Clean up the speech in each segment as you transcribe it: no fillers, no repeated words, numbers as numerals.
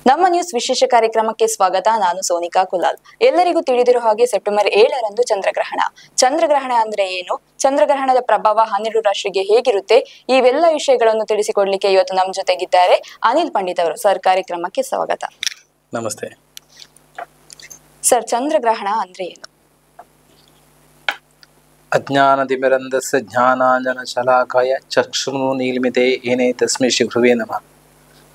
ನಮ್ಮ ನ್ಯೂಸ್ ವಿಶೇಷ ಕಾರ್ಯಕ್ರಮಕ್ಕೆ ಸ್ವಾಗತ. ನಾನು ಸೋನಿಕಾ ಕುಲಾಲ್. ಎಲ್ಲರಿಗೂ ತಿಳಿದಿರೋ ಹಾಗೆ ಸೆಪ್ಟೆಂಬರ್ 7ರಂದು ಚಂದ್ರಗ್ರಹಣ. ಚಂದ್ರಗ್ರಹಣ ಅಂದ್ರೆ ಏನು, ಚಂದ್ರಗ್ರಹಣದ ಪ್ರಭಾವ 12 ರಾಶಿಗೆ ಹೇಗಿರುತ್ತೆ, ಇವೆಲ್ಲ ವಿಷಯಗಳನ್ನು ತಿಳಿಸಿಕೊಡ್ಲಿಕ್ಕೆ ಇವತ್ತು ನಮ್ಮ ಜೊತೆಗಿದ್ದಾರೆ ಅನಿಲ್ ಪಂಡಿತ್ ಅವರು. ಸರ್, ಕಾರ್ಯಕ್ರಮಕ್ಕೆ ಸ್ವಾಗತ. ನಮಸ್ತೆ ಸರ್. ಚಂದ್ರಗ್ರಹಣ ಅಂದ್ರೆ ಏನು? ಅಜ್ಞಾನತಿಮಿರಂಧಸ್ಯ ಜ್ಞಾನಾಂಜನ ಶಲಾಕಾಯ ಚಕ್ಷುರ್ಮೀಲಿಮಿತೆ ಏನೇ ತಸ್ಮೈ ಶ್ರೀ ಗುರುವೇ ನಮಃ.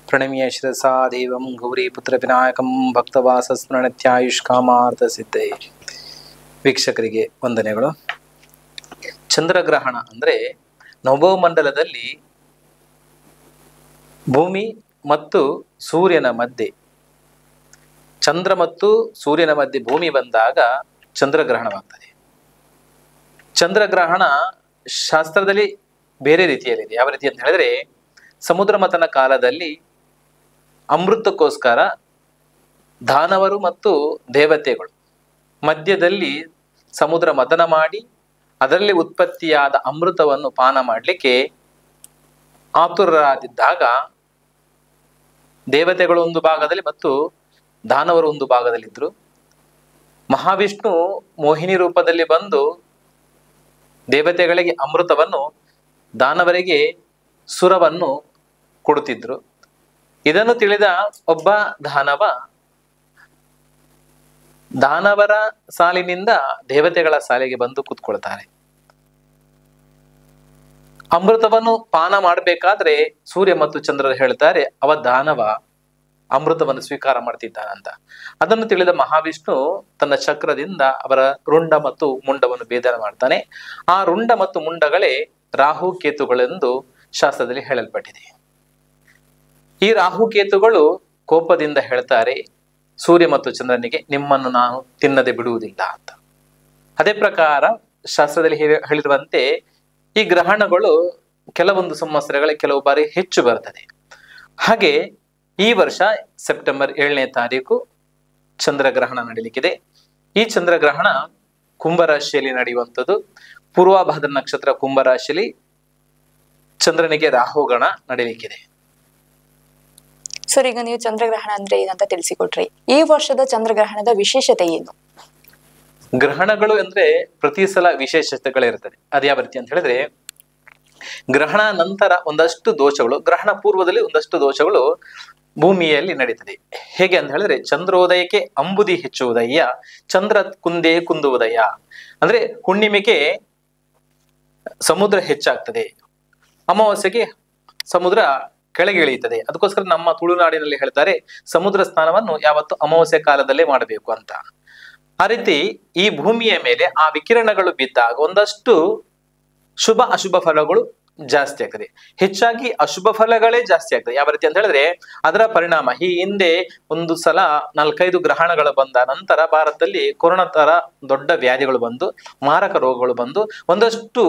ಪ್ರಣಮ್ಯ ಶಿರಸಾ ದೇವಂ ಗೌರೀಪುತ್ರ ವಿನಾಯಕಂ ಭಕ್ತವಾಸಸ್ಮರಣತ್ಯಾಯುಷ್ಕಾಮಾರ್ಥ ಸಿದ್ಧೈ. ವೀಕ್ಷಕರಿಗೆ ವಂದನೆಗಳು. ಚಂದ್ರಗ್ರಹಣ ಅಂದರೆ ನಭೋಮಂಡಲದಲ್ಲಿ ಭೂಮಿ ಮತ್ತು ಸೂರ್ಯನ ಮಧ್ಯೆ, ಚಂದ್ರ ಮತ್ತು ಸೂರ್ಯನ ಮಧ್ಯೆ ಭೂಮಿ ಬಂದಾಗ ಚಂದ್ರಗ್ರಹಣವಾಗ್ತದೆ. ಚಂದ್ರಗ್ರಹಣ ಶಾಸ್ತ್ರದಲ್ಲಿ ಬೇರೆ ರೀತಿಯಲ್ಲಿದೆ. ಯಾವ ರೀತಿ ಅಂತ ಹೇಳಿದ್ರೆ, ಸಮುದ್ರ ಮಥನ ಕಾಲದಲ್ಲಿ ಅಮೃತಕ್ಕೋಸ್ಕರ ದಾನವರು ಮತ್ತು ದೇವತೆಗಳು ಮಧ್ಯದಲ್ಲಿ ಸಮುದ್ರ ಮಥನ ಮಾಡಿ ಅದರಲ್ಲಿ ಉತ್ಪತ್ತಿಯಾದ ಅಮೃತವನ್ನು ಪಾನ ಮಾಡಲಿಕ್ಕೆ ಆತುರರಾದಿದ್ದಾಗ ದೇವತೆಗಳು ಒಂದು ಭಾಗದಲ್ಲಿ ಮತ್ತು ದಾನವರು ಒಂದು ಭಾಗದಲ್ಲಿದ್ದರು. ಮಹಾವಿಷ್ಣು ಮೋಹಿನಿ ರೂಪದಲ್ಲಿ ಬಂದು ದೇವತೆಗಳಿಗೆ ಅಮೃತವನ್ನು, ದಾನವರಿಗೆ ಸುರವನ್ನು ಕೊಡುತ್ತಿದ್ರು. ಇದನ್ನು ತಿಳಿದ ಒಬ್ಬ ದಾನವರ ಸಾಲಿನಿಂದ ದೇವತೆಗಳ ಸಾಲಿಗೆ ಬಂದು ಕೂತ್ಕೊಳ್ತಾರೆ. ಅಮೃತವನ್ನು ಪಾನ ಮಾಡಬೇಕಾದ್ರೆ ಸೂರ್ಯ ಮತ್ತು ಚಂದ್ರರು ಹೇಳ್ತಾರೆ, ಅವ ದಾನವ ಅಮೃತವನ್ನು ಸ್ವೀಕಾರ ಮಾಡ್ತಿದ್ದಾನಂತ. ಅದನ್ನು ತಿಳಿದ ಮಹಾವಿಷ್ಣು ತನ್ನ ಚಕ್ರದಿಂದ ಅವರ ರುಂಡ ಮತ್ತು ಮುಂಡವನ್ನು ಭೇದನ ಮಾಡ್ತಾನೆ. ಆ ರುಂಡ ಮತ್ತು ಮುಂಡಗಳೇ ರಾಹು ಕೇತುಗಳೆಂದು ಶಾಸ್ತ್ರದಲ್ಲಿ ಹೇಳಲ್ಪಟ್ಟಿದೆ. ಈ ರಾಹುಕೇತುಗಳು ಕೋಪದಿಂದ ಹೇಳ್ತಾರೆ ಸೂರ್ಯ ಮತ್ತು ಚಂದ್ರನಿಗೆ, ನಿಮ್ಮನ್ನು ನಾನು ತಿನ್ನದೆ ಬಿಡುವುದಿಲ್ಲ ಅಂತ. ಅದೇ ಪ್ರಕಾರ ಶಾಸ್ತ್ರದಲ್ಲಿ ಹೇಳಿರುವಂತೆ ಈ ಗ್ರಹಣಗಳು ಕೆಲವೊಂದು ಸಂವತ್ಸರಗಳಿಗೆ ಕೆಲವು ಬಾರಿ ಹೆಚ್ಚು ಬರ್ತದೆ. ಹಾಗೆ ಈ ವರ್ಷ ಸೆಪ್ಟೆಂಬರ್ 7ನೇ ತಾರೀಕು ಚಂದ್ರಗ್ರಹಣ ನಡೀಲಿಕ್ಕಿದೆ. ಈ ಚಂದ್ರಗ್ರಹಣ ಕುಂಭರಾಶಿಯಲ್ಲಿ ನಡೆಯುವಂಥದ್ದು. ಪೂರ್ವಭಾದ್ರ ನಕ್ಷತ್ರ ಕುಂಭರಾಶಿಯಲ್ಲಿ ಚಂದ್ರನಿಗೆ ರಾಹುಗಣ ನಡೀಲಿಕ್ಕಿದೆ. ಸರ್, ಈಗ ನೀವು ಚಂದ್ರಗ್ರಹಣ ಅಂದ್ರೆ ಏನಂತ ತಿಳಿಸಿಕೊಟ್ರಿ. ಈ ವರ್ಷದ ಚಂದ್ರಗ್ರಹಣದ ವಿಶೇಷತೆ ಏನು? ಗ್ರಹಣಗಳು ಅಂದ್ರೆ ಪ್ರತಿ ಸಲ ವಿಶೇಷತೆಗಳಿರ್ತದೆ. ಅದ್ಯಾವ ರೀತಿ ಅಂತ ಹೇಳಿದ್ರೆ, ಗ್ರಹಣ ನಂತರ ಒಂದಷ್ಟು ದೋಷಗಳು, ಗ್ರಹಣ ಪೂರ್ವದಲ್ಲಿ ಒಂದಷ್ಟು ದೋಷಗಳು ಭೂಮಿಯಲ್ಲಿ ನಡೀತದೆ. ಹೇಗೆ ಅಂತ ಹೇಳಿದ್ರೆ, ಚಂದ್ರೋದಯಕ್ಕೆ ಅಂಬುದಿ ಹೆಚ್ಚುವುದಯ್ಯ, ಚಂದ್ರ ಕುಂದೇ ಕುಂದುವುದಯ್ಯ. ಅಂದ್ರೆ ಹುಣ್ಣಿಮೆಗೆ ಸಮುದ್ರ ಹೆಚ್ಚಾಗ್ತದೆ, ಅಮಾವಾಸ್ಯೆಗೆ ಸಮುದ್ರ ಕೆಳಗೆ ಇಳಿಯುತ್ತದೆ. ಅದಕ್ಕೋಸ್ಕರ ನಮ್ಮ ತುಳುನಾಡಿನಲ್ಲಿ ಹೇಳ್ತಾರೆ, ಸಮುದ್ರ ಸ್ನಾನವನ್ನು ಯಾವತ್ತು ಅಮಾವಾಸ್ಯೆ ಕಾಲದಲ್ಲೇ ಮಾಡಬೇಕು ಅಂತ. ಆ ರೀತಿ ಈ ಭೂಮಿಯ ಮೇಲೆ ಆ ವಿಕಿರಣಗಳು ಬಿದ್ದಾಗ ಒಂದಷ್ಟು ಶುಭ ಅಶುಭ ಫಲಗಳು ಜಾಸ್ತಿ ಆಗ್ತದೆ. ಹೆಚ್ಚಾಗಿ ಅಶುಭ ಫಲಗಳೇ ಜಾಸ್ತಿ ಆಗ್ತದೆ. ಯಾವ ರೀತಿ ಅಂತ ಹೇಳಿದ್ರೆ, ಅದರ ಪರಿಣಾಮ ಈ ಹಿಂದೆ ಒಂದು ಸಲ 4-5 ಗ್ರಹಣಗಳು ಬಂದ ನಂತರ ಭಾರತದಲ್ಲಿ ಕೊರೋನಾ ತರ ದೊಡ್ಡ ವ್ಯಾಧಿಗಳು ಬಂದು, ಮಾರಕ ರೋಗಗಳು ಬಂದು ಒಂದಷ್ಟು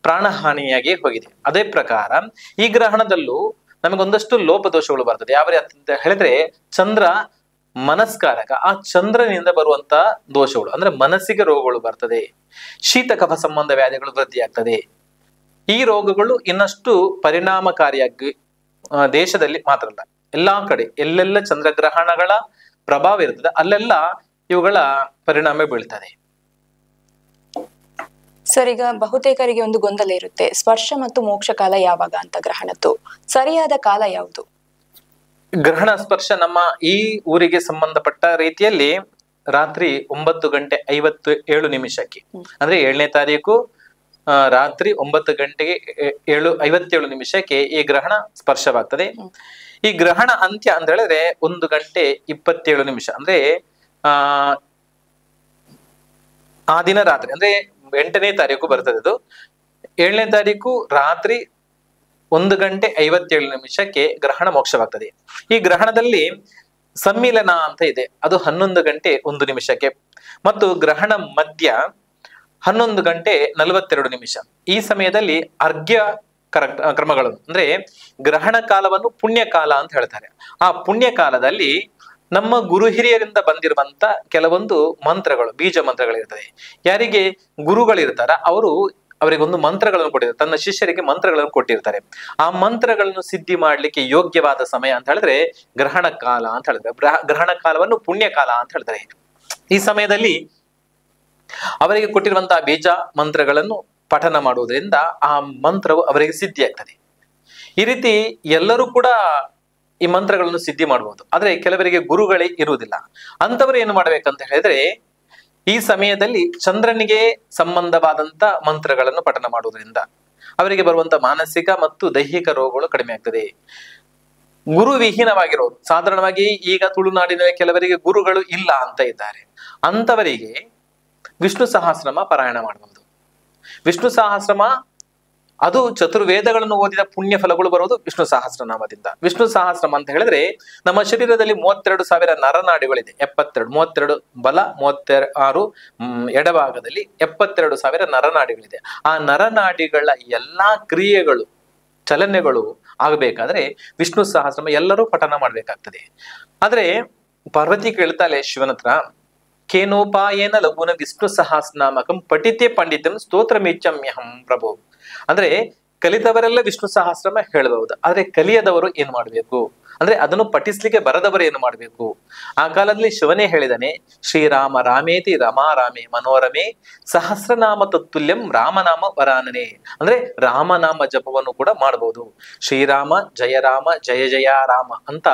ಪ್ರಾಣಹಾನಿಯಾಗಿ ಹೋಗಿದೆ. ಅದೇ ಪ್ರಕಾರ ಈ ಗ್ರಹಣದಲ್ಲೂ ನಮಗೊಂದಷ್ಟು ಲೋಪದೋಷಗಳು ಬರ್ತದೆ. ಯಾವ ರೀತಿ ಅಂತ ಹೇಳಿದ್ರೆ, ಚಂದ್ರ ಮನಸ್ಕಾರಕ, ಆ ಚಂದ್ರನಿಂದ ಬರುವಂತ ದೋಷಗಳು ಅಂದ್ರೆ ಮನಸ್ಸಿಗೆ ರೋಗಗಳು ಬರ್ತದೆ. ಶೀತ ಕಫ ಸಂಬಂಧ ವ್ಯಾಧಿಗಳು ವೃದ್ಧಿ ಆಗ್ತದೆ. ಈ ರೋಗಗಳು ಇನ್ನಷ್ಟು ಪರಿಣಾಮಕಾರಿಯಾಗಿ ದೇಶದಲ್ಲಿ ಮಾತ್ರ ಅಲ್ಲ, ಎಲ್ಲಾ ಕಡೆ ಎಲ್ಲೆಲ್ಲ ಚಂದ್ರಗ್ರಹಣಗಳ ಪ್ರಭಾವ ಇರ್ತದೆ ಅಲ್ಲೆಲ್ಲ ಇವುಗಳ ಪರಿಣಾಮ ಬೀಳ್ತದೆ. ಸರ್, ಈಗ ಬಹುತೇಕರಿಗೆ ಒಂದು ಗೊಂದಲ ಇರುತ್ತೆ, ಸ್ಪರ್ಶ ಮತ್ತು ಮೋಕ್ಷ ಕಾಲ ಯಾವಾಗ ಅಂತ. ಗ್ರಹಣದ್ದು ಸರಿಯಾದ ಕಾಲ ಯಾವುದು? ಗ್ರಹಣ ಸ್ಪರ್ಶ ನಮ್ಮ ಈ ಊರಿಗೆ ಸಂಬಂಧಪಟ್ಟ ರೀತಿಯಲ್ಲಿ ರಾತ್ರಿ 9:57 ಅಂದ್ರೆ 7ನೇ ತಾರೀಕು ರಾತ್ರಿ 9:57 ಈ ಗ್ರಹಣ ಸ್ಪರ್ಶವಾಗ್ತದೆ. ಈ ಗ್ರಹಣ ಅಂತ್ಯ ಅಂತ ಹೇಳಿದ್ರೆ 1:27 ಅಂದ್ರೆ ಆ ದಿನ ರಾತ್ರಿ ಅಂದ್ರೆ 8ನೇ ತಾರೀಕು ಬರ್ತದೆ. ಅದು 7ನೇ ತಾರೀಕು ರಾತ್ರಿ 1:57 ಗ್ರಹಣ ಮೋಕ್ಷವಾಗ್ತದೆ. ಈ ಗ್ರಹಣದಲ್ಲಿ ಸಮ್ಮಿಲನ ಅಂತ ಇದೆ, ಅದು 11:01 ಮತ್ತು ಗ್ರಹಣ ಮಧ್ಯ 11:42. ಈ ಸಮಯದಲ್ಲಿ ಅರ್ಘ್ಯ ಕ್ರಮಗಳು ಅಂದ್ರೆ ಗ್ರಹಣ ಕಾಲವನ್ನು ಪುಣ್ಯ ಕಾಲ ಅಂತ ಹೇಳ್ತಾರೆ. ಆ ಪುಣ್ಯ ಕಾಲದಲ್ಲಿ ನಮ್ಮ ಗುರು ಹಿರಿಯರಿಂದ ಬಂದಿರುವಂತ ಕೆಲವೊಂದು ಮಂತ್ರಗಳು, ಬೀಜ ಮಂತ್ರಗಳಿರ್ತದೆ. ಯಾರಿಗೆ ಗುರುಗಳಿರ್ತಾರ ಅವರು ಅವರಿಗೊಂದು ಮಂತ್ರಗಳನ್ನು ಕೊಟ್ಟಿರ್ತಾರೆ, ತನ್ನ ಶಿಷ್ಯರಿಗೆ ಮಂತ್ರಗಳನ್ನು ಕೊಟ್ಟಿರ್ತಾರೆ. ಆ ಮಂತ್ರಗಳನ್ನು ಸಿದ್ಧಿ ಮಾಡ್ಲಿಕ್ಕೆ ಯೋಗ್ಯವಾದ ಸಮಯ ಅಂತ ಹೇಳಿದ್ರೆ ಗ್ರಹಣ ಕಾಲ ಅಂತ ಹೇಳಿದ್ರೆ, ಗ್ರಹಣ ಕಾಲವನ್ನು ಪುಣ್ಯ ಕಾಲ ಅಂತ ಹೇಳ್ತಾರೆ. ಈ ಸಮಯದಲ್ಲಿ ಅವರಿಗೆ ಕೊಟ್ಟಿರುವಂತಹ ಬೀಜ ಮಂತ್ರಗಳನ್ನು ಪಠನ ಮಾಡುವುದರಿಂದ ಆ ಮಂತ್ರವು ಅವರಿಗೆ ಸಿದ್ಧಿ ಆಗ್ತದೆ. ಈ ರೀತಿ ಎಲ್ಲರೂ ಕೂಡ ಈ ಮಂತ್ರಗಳನ್ನು ಸಿದ್ಧಿ ಮಾಡಬಹುದು. ಆದ್ರೆ ಕೆಲವರಿಗೆ ಗುರುಗಳೇ ಇರುವುದಿಲ್ಲ. ಅಂತವರು ಏನು ಮಾಡ್ಬೇಕಂತ ಹೇಳಿದ್ರೆ ಈ ಸಮಯದಲ್ಲಿ ಚಂದ್ರನಿಗೆ ಸಂಬಂಧವಾದಂತ ಮಂತ್ರಗಳನ್ನು ಪಠನ ಮಾಡುವುದರಿಂದ ಅವರಿಗೆ ಬರುವಂತ ಮಾನಸಿಕ ಮತ್ತು ದೈಹಿಕ ರೋಗಗಳು ಕಡಿಮೆ ಆಗ್ತದೆ. ಗುರು ವಿಹೀನವಾಗಿರೋರು, ಸಾಧಾರಣವಾಗಿ ಈಗ ತುಳುನಾಡಿನಲ್ಲಿ ಕೆಲವರಿಗೆ ಗುರುಗಳು ಇಲ್ಲ ಅಂತ ಇದ್ದಾರೆ, ಅಂತವರಿಗೆ ವಿಷ್ಣು ಸಹಸ್ರನಾಮ ಪಾರಾಯಣ ಮಾಡಬಹುದು. ವಿಷ್ಣು ಸಹಸ್ರನಾಮ ಅದು ಚತುರ್ವೇದಗಳನ್ನು ಓದಿದ ಪುಣ್ಯ ಫಲಗಳು ಬರುವುದು ವಿಷ್ಣು ಸಹಸ್ರನಾಮದಿಂದ. ವಿಷ್ಣು ಸಹಸ್ರನಾಮ ಅಂತ ಹೇಳಿದ್ರೆ ನಮ್ಮ ಶರೀರದಲ್ಲಿ 32,000 ನರನಾಡಿಗಳಿದೆ. 32 ಬಲ, 36 ಎಡಭಾಗದಲ್ಲಿ 72,000 ನರನಾಡಿಗಳಿದೆ. ಆ ನರನಾಡಿಗಳ ಎಲ್ಲಾ ಕ್ರಿಯೆಗಳು, ಚಲನೆಗಳು ಆಗಬೇಕಾದ್ರೆ ವಿಷ್ಣು ಸಹಸ್ರನಾಮ ಎಲ್ಲರೂ ಪಠನ ಮಾಡ್ಬೇಕಾಗ್ತದೆ. ಆದ್ರೆ ಪಾರ್ವತಿ ಕೇಳ್ತಾಳೆ ಶಿವನ ಹತ್ರ, ಕೇನೋಪಾಯೇನ ಲಘುನ ವಿಷ್ಣು ಸಹಸ್ರನಾಮಕಂ ಪಠಿತೆ ಪಂಡಿತಂ ಸ್ತೋತ್ರಮೇಚ್ಛಮ್ಯಹಂ ಪ್ರಭು. ಅಂದ್ರೆ ಕಲಿತವರೆಲ್ಲ ವಿಷ್ಣು ಸಹಸ್ರನಾಮ ಹೇಳಬಹುದು, ಆದ್ರೆ ಕಲಿಯದವರು ಏನ್ ಮಾಡ್ಬೇಕು ಅಂದ್ರೆ ಅದನ್ನು ಪಠಿಸ್ಲಿಕ್ಕೆ ಬರದವರು ಏನು ಮಾಡ್ಬೇಕು. ಆ ಕಾಲದಲ್ಲಿ ಶಿವನೇ ಹೇಳಿದಾನೆ, ಶ್ರೀರಾಮ ರಾಮೇತಿ ರಮಾ ರಾಮೇ ಮನೋರಮೆ ಸಹಸ್ರನಾಮ ತತ್ತುಲ್ಯಂ ರಾಮನಾಮ ವರಾನನೆ. ಅಂದ್ರೆ ರಾಮನಾಮ ಜಪವನ್ನು ಕೂಡ ಮಾಡಬಹುದು. ಶ್ರೀರಾಮ ಜಯ ರಾಮ ಜಯ ಜಯ ರಾಮ ಅಂತ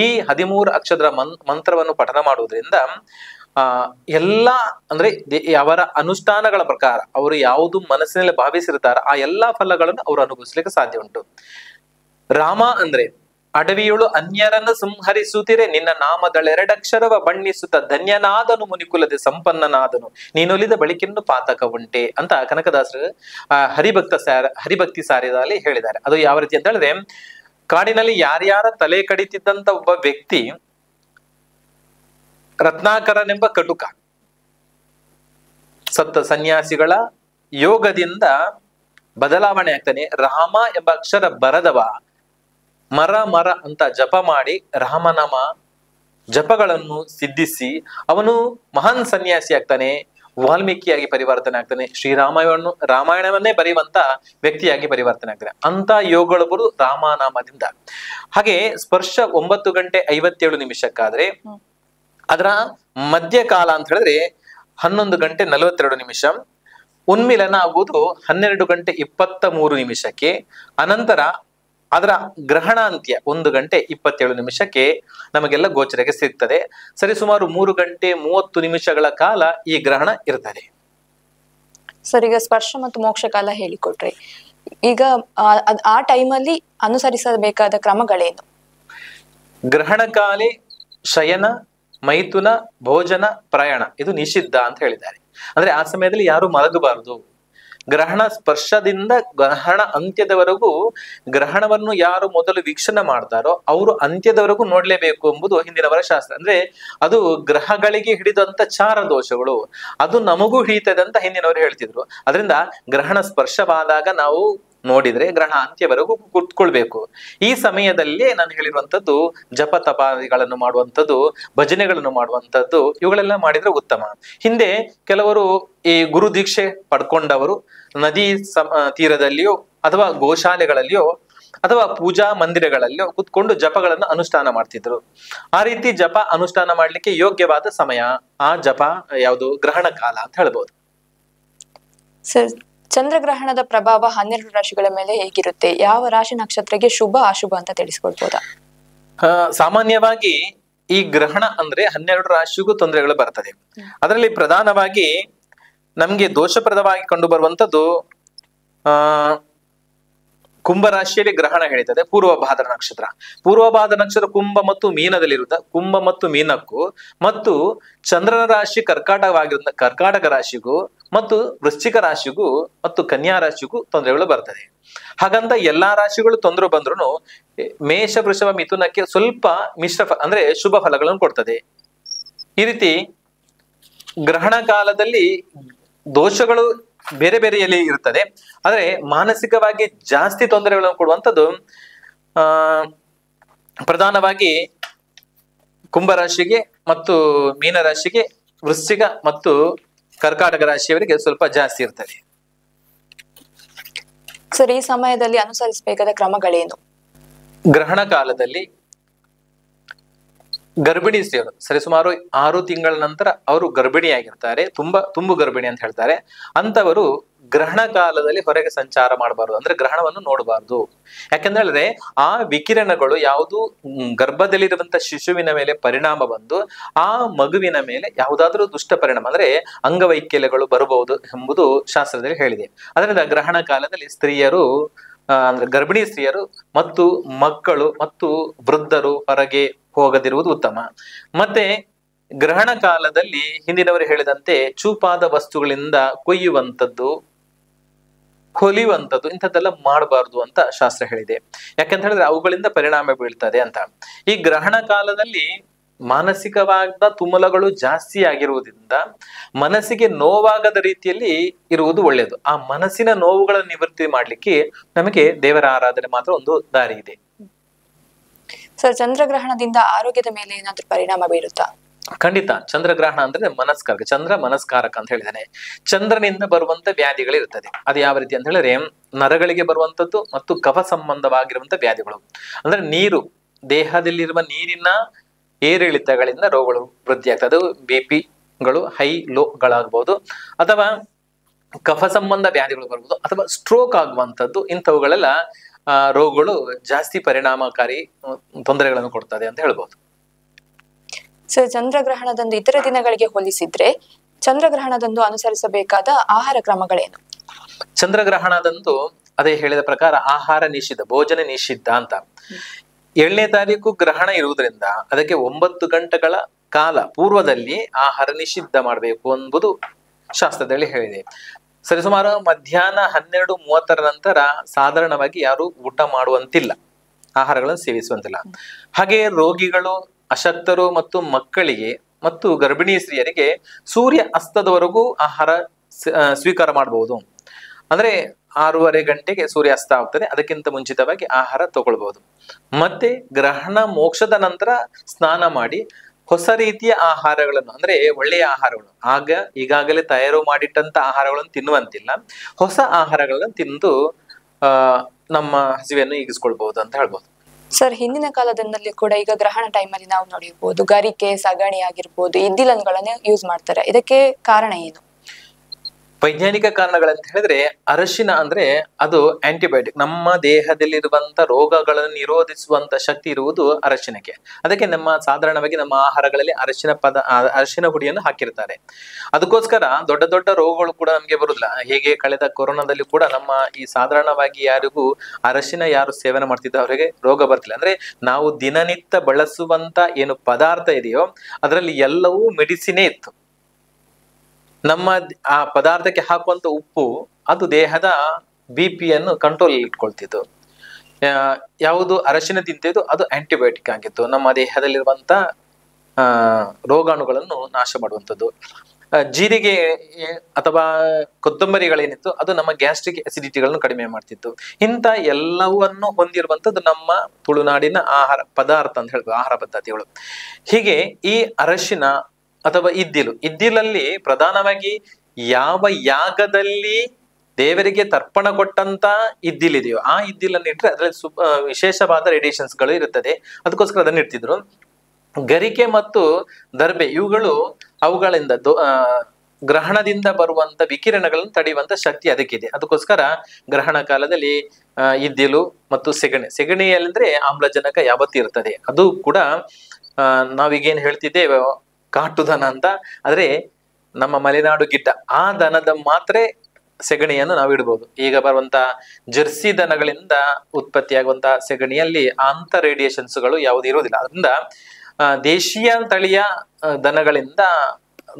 ಈ 13 ಅಕ್ಷರದ ಮಂತ್ರವನ್ನು ಪಠನ ಮಾಡುವುದರಿಂದ ಎಲ್ಲ ಅಂದ್ರೆ ಅವರ ಅನುಷ್ಠಾನಗಳ ಪ್ರಕಾರ ಅವರು ಯಾವುದು ಮನಸ್ಸಿನಲ್ಲಿ ಭಾವಿಸಿರ್ತಾರ ಆ ಎಲ್ಲಾ ಫಲಗಳನ್ನು ಅವರು ಅನುಭವಿಸ್ಲಿಕ್ಕೆ ಸಾಧ್ಯ ಉಂಟು. ರಾಮ ಅಂದ್ರೆ ಅಡವಿಯೊಳು ಅನ್ಯರನ್ನು ಸಂಹರಿಸುತ್ತಿರೆ ನಿನ್ನ ನಾಮದಳೆರಡಕ್ಷರವ ಬಣ್ಣಿಸುತ್ತ ಧನ್ಯನಾದನು ಮುನಿಕುಲದೆ ಸಂಪನ್ನನಾದನು ನೀನೊಲಿದ ಬಳಿಕೆನ್ನು ಪಾತಕ ಉಂಟೆ ಅಂತ ಕನಕದಾಸರು ಹರಿಭಕ್ತಿ ಸಾರಿದಲ್ಲಿ ಹೇಳಿದ್ದಾರೆ. ಅದು ಯಾವ ರೀತಿ ಅಂತ ಹೇಳಿದ್ರೆ, ಕಾಡಿನಲ್ಲಿ ಯಾರ್ಯಾರ ತಲೆ ಕಡಿತಿದ್ದಂತ ಒಬ್ಬ ವ್ಯಕ್ತಿ ರತ್ನಾಕರನೆಂಬ ಕಟುಕ ಸತ್ತ ಸನ್ಯಾಸಿಗಳ ಯೋಗದಿಂದ ಬದಲಾವಣೆ ಆಗ್ತಾನೆ. ರಾಮ ಎಂಬ ಅಕ್ಷರ ಬರದವ ಮರ ಮರ ಅಂತ ಜಪ ಮಾಡಿ ರಾಮನಾಮ ಜಪಗಳನ್ನು ಸಿದ್ಧಿಸಿ ಅವನು ಮಹಾನ್ ಸನ್ಯಾಸಿ ಆಗ್ತಾನೆ, ವಾಲ್ಮೀಕಿಯಾಗಿ ಪರಿವರ್ತನೆ ಆಗ್ತಾನೆ, ರಾಮಾಯಣವನ್ನೇ ಬರೆಯುವಂತ ವ್ಯಕ್ತಿಯಾಗಿ ಪರಿವರ್ತನೆ ಆಗ್ತಾನೆ. ಅಂತ ಯೋಗಗಳು ಬರು ರಾಮನಾಮದಿಂದ. ಹಾಗೆ ಸ್ಪರ್ಶ 9:57 ಅದರ ಮಧ್ಯಕಾಲ ಅಂತ ಹೇಳಿದ್ರೆ 11:42. ಉನ್ಮಿಲನ ಆಗುವುದು 12:23. ಅನಂತರ ಅದರ ಗ್ರಹಣಾಂತ್ಯ 1:27 ನಮಗೆಲ್ಲ ಗೋಚರಕ್ಕೆ ಸಿಗ್ತದೆ. ಸರಿಸುಮಾರು 3:30 ಕಾಲ ಈ ಗ್ರಹಣ ಇರ್ತದೆ. ಸರ್, ಈಗ ಸ್ಪರ್ಶ ಮತ್ತು ಮೋಕ್ಷ ಕಾಲ ಹೇಳಿಕೊಟ್ರಿ. ಈಗ ಆ ಟೈಮಲ್ಲಿ ಅನುಸರಿಸಬೇಕಾದ ಕ್ರಮಗಳೇನು? ಗ್ರಹಣ ಕಾಲೇ ಶಯನ, ಮೈಥುನ, ಭೋಜನ, ಪ್ರಯಾಣ ಇದು ನಿಷಿದ್ಧ ಅಂತ ಹೇಳಿದ್ದಾರೆ. ಅಂದ್ರೆ ಆ ಸಮಯದಲ್ಲಿ ಯಾರು ಮಲಗಬಾರದು. ಗ್ರಹಣ ಸ್ಪರ್ಶದಿಂದ ಗ್ರಹಣ ಅಂತ್ಯದವರೆಗೂ ಗ್ರಹಣವನ್ನು ಯಾರು ಮೊದಲು ವೀಕ್ಷಣೆ ಮಾಡ್ತಾರೋ ಅವರು ಅಂತ್ಯದವರೆಗೂ ನೋಡ್ಲೇಬೇಕು ಎಂಬುದು ಹಿಂದಿನವರ ಶಾಸ್ತ್ರ. ಅಂದ್ರೆ ಅದು ಗ್ರಹಗಳಿಗೆ ಹಿಡಿದಂತ ಚಾರ ದೋಷಗಳು, ಅದು ನಮಗೂ ಹಿಡಿತದೆ ಅಂತ ಹಿಂದಿನವರು ಹೇಳ್ತಿದ್ರು. ಅದರಿಂದ ಗ್ರಹಣ ಸ್ಪರ್ಶವಾದಾಗ ನಾವು ನೋಡಿದ್ರೆ ಗ್ರಹಣ ಅಂತ್ಯವರೆಗೂ ಕೂತ್ಕೊಳ್ಬೇಕು. ಈ ಸಮಯದಲ್ಲಿ ನಾನು ಹೇಳಿರುವಂತದ್ದು ಜಪ ತಪಾದಿಗಳನ್ನು ಮಾಡುವಂಥದ್ದು, ಭಜನೆಗಳನ್ನು ಮಾಡುವಂಥದ್ದು, ಇವುಗಳೆಲ್ಲ ಮಾಡಿದ್ರೆ ಉತ್ತಮ. ಹಿಂದೆ ಕೆಲವರು ಈ ಗುರು ದೀಕ್ಷೆ ಪಡ್ಕೊಂಡವರು ನದಿ ತೀರದಲ್ಲಿಯೋ ಅಥವಾ ಗೋಶಾಲೆಗಳಲ್ಲಿಯೋ ಅಥವಾ ಪೂಜಾ ಮಂದಿರಗಳಲ್ಲಿಯೋ ಕುತ್ಕೊಂಡು ಜಪಗಳನ್ನು ಅನುಷ್ಠಾನ ಮಾಡ್ತಿದ್ರು. ಆ ರೀತಿ ಜಪ ಅನುಷ್ಠಾನ ಮಾಡ್ಲಿಕ್ಕೆ ಯೋಗ್ಯವಾದ ಸಮಯ ಆ ಜಪ ಯಾವುದು ಗ್ರಹಣ ಕಾಲ ಅಂತ ಹೇಳ್ಬೋದು. ಸರ್, ಚಂದ್ರಗ್ರಹಣದ ಪ್ರಭಾವ 12 ರಾಶಿಗಳ ಮೇಲೆ ಹೇಗಿರುತ್ತೆ? ಯಾವ ರಾಶಿ ನಕ್ಷತ್ರಕ್ಕೆ ಶುಭ ಅಶುಭ ಅಂತ ತಿಳಿಸ್ಕೊಡ್ಬೋದಾ? ಸಾಮಾನ್ಯವಾಗಿ ಈ ಗ್ರಹಣ ಅಂದ್ರೆ 12 ರಾಶಿಗೂ ತೊಂದರೆಗಳು ಬರ್ತದೆ. ಅದರಲ್ಲಿ ಪ್ರಧಾನವಾಗಿ ನಮ್ಗೆ ದೋಷಪ್ರದವಾಗಿ ಕಂಡು ಬರುವಂತದ್ದು ಕುಂಭರಾಶಿಯಲ್ಲಿ ಗ್ರಹಣ ಹೇಳಿತದೆ. ಪೂರ್ವಭಾದ್ರ ನಕ್ಷತ್ರ, ಪೂರ್ವಭಾದ್ರ ನಕ್ಷತ್ರ ಕುಂಭ ಮತ್ತು ಮೀನದಲ್ಲಿರುತ್ತ, ಕುಂಭ ಮತ್ತು ಮೀನಕ್ಕೂ ಮತ್ತು ಚಂದ್ರನ ರಾಶಿ ಕರ್ಕಾಟಕವಾಗಿರುತ್ತ ಕರ್ಕಾಟಕ ರಾಶಿಗೂ ಮತ್ತು ವೃಶ್ಚಿಕ ರಾಶಿಗೂ ಮತ್ತು ಕನ್ಯಾ ರಾಶಿಗೂ ತೊಂದರೆಗಳು ಬರ್ತದೆ. ಹಾಗಂತ ಎಲ್ಲಾ ರಾಶಿಗಳು ತೊಂದರೆ ಬಂದ್ರು ಮೇಷ, ವೃಷಭ, ಮಿಥುನಕ್ಕೆ ಸ್ವಲ್ಪ ಮಿಶ್ರ ಅಂದ್ರೆ ಶುಭ ಫಲಗಳನ್ನು ಕೊಡ್ತದೆ. ಈ ರೀತಿ ಗ್ರಹಣ ಕಾಲದಲ್ಲಿ ದೋಷಗಳು ಬೇರೆ ಬೇರೆಯಲ್ಲಿ ಇರ್ತದೆ. ಆದ್ರೆ ಮಾನಸಿಕವಾಗಿ ಜಾಸ್ತಿ ತೊಂದರೆಗಳನ್ನು ಕೊಡುವಂಥದ್ದು ಪ್ರಧಾನವಾಗಿ ಕುಂಭರಾಶಿಗೆ ಮತ್ತು ಮೀನರಾಶಿಗೆ, ವೃಶ್ಚಿಕ ಮತ್ತು ಕರ್ಕಾಟಕ ರಾಶಿಯವರಿಗೆ ಸ್ವಲ್ಪ ಜಾಸ್ತಿ ಇರ್ತದೆ. ಸರ್, ಈ ಸಮಯದಲ್ಲಿ ಅನುಸರಿಸಬೇಕಾದ ಕ್ರಮಗಳೇನು? ಗ್ರಹಣ ಕಾಲದಲ್ಲಿ ಗರ್ಭಿಣಿ ಸ್ತ್ರೀಯರು ಸರಿಸುಮಾರು 6 ತಿಂಗಳ ನಂತರ ಅವರು ಗರ್ಭಿಣಿಯಾಗಿರ್ತಾರೆ, ತುಂಬು ಗರ್ಭಿಣಿ ಅಂತ ಹೇಳ್ತಾರೆ. ಅಂತವರು ಗ್ರಹಣ ಕಾಲದಲ್ಲಿ ಹೊರಗೆ ಸಂಚಾರ ಮಾಡಬಾರ್ದು, ಅಂದ್ರೆ ಗ್ರಹಣವನ್ನು ನೋಡಬಾರ್ದು. ಯಾಕಂದ್ರೆ ಆ ವಿಕಿರಣಗಳು ಯಾವುದು ಗರ್ಭದಲ್ಲಿರುವಂತ ಶಿಶುವಿನ ಮೇಲೆ ಪರಿಣಾಮ ಬಂದು ಆ ಮಗುವಿನ ಮೇಲೆ ಯಾವುದಾದ್ರೂ ದುಷ್ಟ ಪರಿಣಾಮ ಅಂದ್ರೆ ಅಂಗವೈಕಲ್ಯಗಳು ಬರಬಹುದು ಎಂಬುದು ಶಾಸ್ತ್ರದಲ್ಲಿ ಹೇಳಿದೆ. ಅದರಿಂದ ಗ್ರಹಣ ಕಾಲದಲ್ಲಿ ಸ್ತ್ರೀಯರು ಅಂದ್ರೆ ಗರ್ಭಿಣಿ ಸ್ತ್ರೀಯರು ಮತ್ತು ಮಕ್ಕಳು ಮತ್ತು ವೃದ್ಧರು ಹೊರಗೆ ಹೋಗದಿರುವುದು ಉತ್ತಮ. ಮತ್ತೆ ಗ್ರಹಣ ಕಾಲದಲ್ಲಿ ಹಿಂದಿನವರು ಹೇಳಿದಂತೆ ಚೂಪಾದ ವಸ್ತುಗಳಿಂದ ಕೊಯ್ಯುವಂಥದ್ದು, ಹೊಲಿಯುವಂಥದ್ದು ಇಂಥದ್ದೆಲ್ಲ ಮಾಡಬಾರ್ದು ಅಂತ ಶಾಸ್ತ್ರ ಹೇಳಿದೆ. ಯಾಕಂತ ಹೇಳಿದ್ರೆ ಅವುಗಳಿಂದ ಪರಿಣಾಮ ಬೀಳ್ತದೆ ಅಂತ. ಈ ಗ್ರಹಣ ಕಾಲದಲ್ಲಿ ಮಾನಸಿಕವಾದ ತುಮಲಗಳು ಜಾಸ್ತಿ ಆಗಿರುವುದರಿಂದ ಮನಸ್ಸಿಗೆ ನೋವಾಗದ ರೀತಿಯಲ್ಲಿ ಇರುವುದು ಒಳ್ಳೆಯದು. ಆ ಮನಸ್ಸಿನ ನೋವುಗಳ ನಿವೃತ್ತಿ ಮಾಡ್ಲಿಕ್ಕೆ ನಮಗೆ ದೇವರ ಆರಾಧನೆ ಮಾತ್ರ ಒಂದು ದಾರಿ ಇದೆ. ಸರ್, ಚಂದ್ರಗ್ರಹಣದಿಂದ ಆರೋಗ್ಯದ ಮೇಲೆ ಏನಾದ್ರೂ ಪರಿಣಾಮ ಬೀರುತ್ತಾ? ಖಂಡಿತ. ಚಂದ್ರಗ್ರಹಣ ಅಂದ್ರೆ ಮನಸ್ಕಾರಕ, ಚಂದ್ರ ಮನಸ್ಕಾರಕ ಅಂತ ಹೇಳಿದಾನೆ. ಚಂದ್ರನಿಂದ ಬರುವಂತ ವ್ಯಾಧಿಗಳಿರ್ತದೆ. ಅದು ಯಾವ ರೀತಿ ಅಂತ ಹೇಳಿದ್ರೆ ನರಗಳಿಗೆ ಬರುವಂತದ್ದು ಮತ್ತು ಕಫ ಸಂಬಂಧವಾಗಿರುವಂತ ವ್ಯಾಧಿಗಳು. ಅಂದ್ರೆ ನೀರು, ದೇಹದಲ್ಲಿರುವ ನೀರಿನ ಏರಿಳಿತಗಳಿಂದ ರೋಗಗಳು ವೃದ್ಧಿ ಆಗ್ತದೆ. ಅದು BP-ಗಳು ಹೈ ಲೋಗಳಾಗಬಹುದು, ಅಥವಾ ಕಫ ಸಂಬಂಧ ವ್ಯಾಧಿಗಳು ಬರ್ಬೋದು, ಅಥವಾ ಸ್ಟ್ರೋಕ್ ಆಗುವಂಥದ್ದು. ಇಂಥವುಗಳೆಲ್ಲ ರೋಗಗಳು ಜಾಸ್ತಿ ಪರಿಣಾಮಕಾರಿ ತೊಂದರೆಗಳನ್ನು ಕೊಡ್ತದೆ ಅಂತ ಹೇಳ್ಬೋದು. ಸರ್, ಚಂದ್ರಗ್ರಹಣದಂದು ಇತರ ದಿನಗಳಿಗೆ ಹೋಲಿಸಿದ್ರೆ ಚಂದ್ರಗ್ರಹಣದಂದು ಅನುಸರಿಸಬೇಕಾದ ಆಹಾರ ಕ್ರಮಗಳೇನು? ಚಂದ್ರಗ್ರಹಣದಂದು ಅದೇ ಹೇಳಿದ ಪ್ರಕಾರ ಆಹಾರ ನಿಷಿದ್ಧ, ಭೋಜನ ನಿಷಿದ್ಧ ಅಂತ. 7ನೇ ತಾರೀಕು ಗ್ರಹಣ ಇರುವುದರಿಂದ ಅದಕ್ಕೆ 9 ಗಂಟೆಗಳ ಕಾಲ ಪೂರ್ವದಲ್ಲಿ ಆಹಾರ ನಿಷಿದ್ಧ ಮಾಡಬೇಕು ಎಂಬುದು ಶಾಸ್ತ್ರದಲ್ಲಿ ಹೇಳಿದೆ. ಸರಿಸುಮಾರು ಮಧ್ಯಾಹ್ನ 12:30 ನಂತರ ಸಾಧಾರಣವಾಗಿ ಯಾರು ಊಟ ಮಾಡುವಂತಿಲ್ಲ, ಆಹಾರಗಳನ್ನು ಸೇವಿಸುವಂತಿಲ್ಲ. ಹಾಗೆ ರೋಗಿಗಳು, ಅಶಕ್ತರು ಮತ್ತು ಮಕ್ಕಳಿಗೆ ಮತ್ತು ಗರ್ಭಿಣಿ ಸ್ತ್ರೀಯರಿಗೆ ಸೂರ್ಯ ಅಸ್ತದವರೆಗೂ ಆಹಾರ ಸ್ವೀಕಾರ ಮಾಡಬಹುದು. ಅಂದ್ರೆ 6:30 ಗಂಟೆಗೆ ಸೂರ್ಯ ಅಸ್ತ ಆಗ್ತದೆ, ಅದಕ್ಕಿಂತ ಮುಂಚಿತವಾಗಿ ಆಹಾರ ತಗೊಳ್ಬಹುದು. ಮತ್ತೆ ಗ್ರಹಣ ಮೋಕ್ಷದ ನಂತರ ಸ್ನಾನ ಮಾಡಿ ಹೊಸ ರೀತಿಯ ಆಹಾರಗಳನ್ನು, ಅಂದ್ರೆ ಒಳ್ಳೆಯ ಆಹಾರಗಳು, ಈಗಾಗಲೇ ತಯಾರು ಮಾಡಿಟ್ಟಂತ ಆಹಾರಗಳನ್ನು ತಿನ್ನುವಂತಿಲ್ಲ. ಹೊಸ ಆಹಾರಗಳನ್ನು ತಿಂದು ನಮ್ಮ ಹಸಿವೆಯನ್ನು ಈಗಿಸ್ಕೊಳ್ಬಹುದು ಅಂತ ಹೇಳ್ಬಹುದು. ಸರ್, ಹಿಂದಿನ ಕಾಲದಲ್ಲಿ ಕೂಡ ಈಗ ಗ್ರಹಣ ಟೈಮಲ್ಲಿ ನಾವು ನೋಡಿರ್ಬೋದು, ಗರಿಕೆ, ಸಗಣಿ ಆಗಿರ್ಬೋದು, ಇದ್ದಿಲನ್ಗಳನ್ನ ಯೂಸ್ ಮಾಡ್ತಾರೆ. ಇದಕ್ಕೆ ಕಾರಣ ಏನು? ವೈಜ್ಞಾನಿಕ ಕಾರಣಗಳಂತ ಹೇಳಿದ್ರೆ ಅರಶಿನ ಅಂದ್ರೆ ಅದು ಆಂಟಿಬಯೋಟಿಕ್, ನಮ್ಮ ದೇಹದಲ್ಲಿರುವಂತ ರೋಗಗಳನ್ನು ನಿರೋಧಿಸುವಂತ ಶಕ್ತಿ ಇರುವುದು ಅರಶಿನಕ್ಕೆ. ಅದಕ್ಕೆ ಸಾಧಾರಣವಾಗಿ ನಮ್ಮ ಆಹಾರಗಳಲ್ಲಿ ಅರಶಿನ ಹುಡಿಯನ್ನು ಹಾಕಿರ್ತಾರೆ. ಅದಕ್ಕೋಸ್ಕರ ದೊಡ್ಡ ದೊಡ್ಡ ರೋಗಗಳು ಕೂಡ ನಮ್ಗೆ ಬರುದಿಲ್ಲ. ಹೀಗೆ ಕಳೆದ ಕೊರೋನಾದಲ್ಲಿ ಕೂಡ ನಮ್ಮ ಈ ಸಾಧಾರಣವಾಗಿ ಯಾರಿಗೂ ಅರಶಿನ ಯಾರು ಸೇವನೆ ಮಾಡ್ತಿದ್ದ ಅವರಿಗೆ ರೋಗ ಬರ್ತಿಲ್ಲ. ಅಂದ್ರೆ ನಾವು ದಿನನಿತ್ಯ ಬಳಸುವಂತ ಏನು ಪದಾರ್ಥ ಇದೆಯೋ ಅದರಲ್ಲಿ ಎಲ್ಲವೂ ಮೆಡಿಸಿನೇ ಇತ್ತು. ನಮ್ಮ ಆ ಪದಾರ್ಥಕ್ಕೆ ಹಾಕುವಂತ ಉಪ್ಪು ಅದು ದೇಹದ BP-ಯನ್ನು ಕಂಟ್ರೋಲ್ ಇಟ್ಕೊಳ್ತಿತ್ತು. ಯಾವುದು ಅರಶಿನ ತಿಂತಿದ್ದು ಅದು ಆಂಟಿಬಯೋಟಿಕ್ ಆಗಿತ್ತು, ನಮ್ಮ ದೇಹದಲ್ಲಿರುವಂತ ರೋಗಾಣುಗಳನ್ನು ನಾಶ ಮಾಡುವಂಥದ್ದು. ಜೀರಿಗೆ ಅಥವಾ ಕೊತ್ತಂಬರಿಗಳೇನಿತ್ತು ಅದು ನಮ್ಮ ಗ್ಯಾಸ್ಟ್ರಿಕ್ ಅಸಿಡಿಟಿಗಳನ್ನು ಕಡಿಮೆ ಮಾಡ್ತಿತ್ತು. ಇಂಥ ಎಲ್ಲವನ್ನು ಹೊಂದಿರುವಂಥದ್ದು ನಮ್ಮ ತುಳುನಾಡಿನ ಆಹಾರ ಪದಾರ್ಥ ಅಂತ ಹೇಳ್ಬೋದು, ಆಹಾರ ಪದ್ಧತಿಗಳು. ಹೀಗೆ ಈ ಅರಶಿನ ಅಥವಾ ಇದ್ದಿಲಲ್ಲಿ ಪ್ರಧಾನವಾಗಿ ಯಾವ ಯಾಗದಲ್ಲಿ ದೇವರಿಗೆ ತರ್ಪಣ ಕೊಟ್ಟಂತ ಇದ್ದಿಲಿದೆಯೋ ಆ ಇದ್ದಿಲನ್ನು ಇಟ್ಟರೆ ಅದರಲ್ಲಿ ವಿಶೇಷವಾದ ರೇಡಿಯೇಷನ್ಸ್ಗಳು ಇರುತ್ತದೆ. ಅದಕ್ಕೋಸ್ಕರ ಅದನ್ನ ಇಡ್ತಿದ್ರು. ಗರಿಕೆ ಮತ್ತು ದರ್ಬೆ ಇವುಗಳು ಅವುಗಳಿಂದ ಗ್ರಹಣದಿಂದ ಬರುವಂತ ವಿಕಿರಣಗಳನ್ನು ತಡೆಯುವಂತ ಶಕ್ತಿ ಅದಕ್ಕಿದೆ. ಅದಕ್ಕೋಸ್ಕರ ಗ್ರಹಣ ಕಾಲದಲ್ಲಿ ಇದ್ದಿಲು ಮತ್ತು ಸೆಗಣಿಯಲ್ಲಂದ್ರೆ ಆಮ್ಲಜನಕ ಯಾವತ್ತೂ ಇರ್ತದೆ. ಅದು ಕೂಡ ನಾವೀಗೇನು ಹೇಳ್ತಿದ್ದೇವೆ ಕಾಟು ದನ ಅಂತ, ಆದ್ರೆ ನಮ್ಮ ಮಲೆನಾಡು ಗಿಡ್ಡ ಆ ದನದ ಮಾತ್ರ ಸೆಗಣಿಯನ್ನು ನಾವು ಇಡ್ಬೋದು. ಈಗ ಬರುವಂತ ಜರ್ಸಿ ದನಗಳಿಂದ ಉತ್ಪತ್ತಿಯಾಗುವಂತ ಸೆಗಣಿಯಲ್ಲಿ ಅಂತ ರೇಡಿಯೇಷನ್ಸ್ಗಳು ಯಾವುದು ಇರುವುದಿಲ್ಲ. ಅದರಿಂದ ದೇಶೀಯ ತಳಿಯ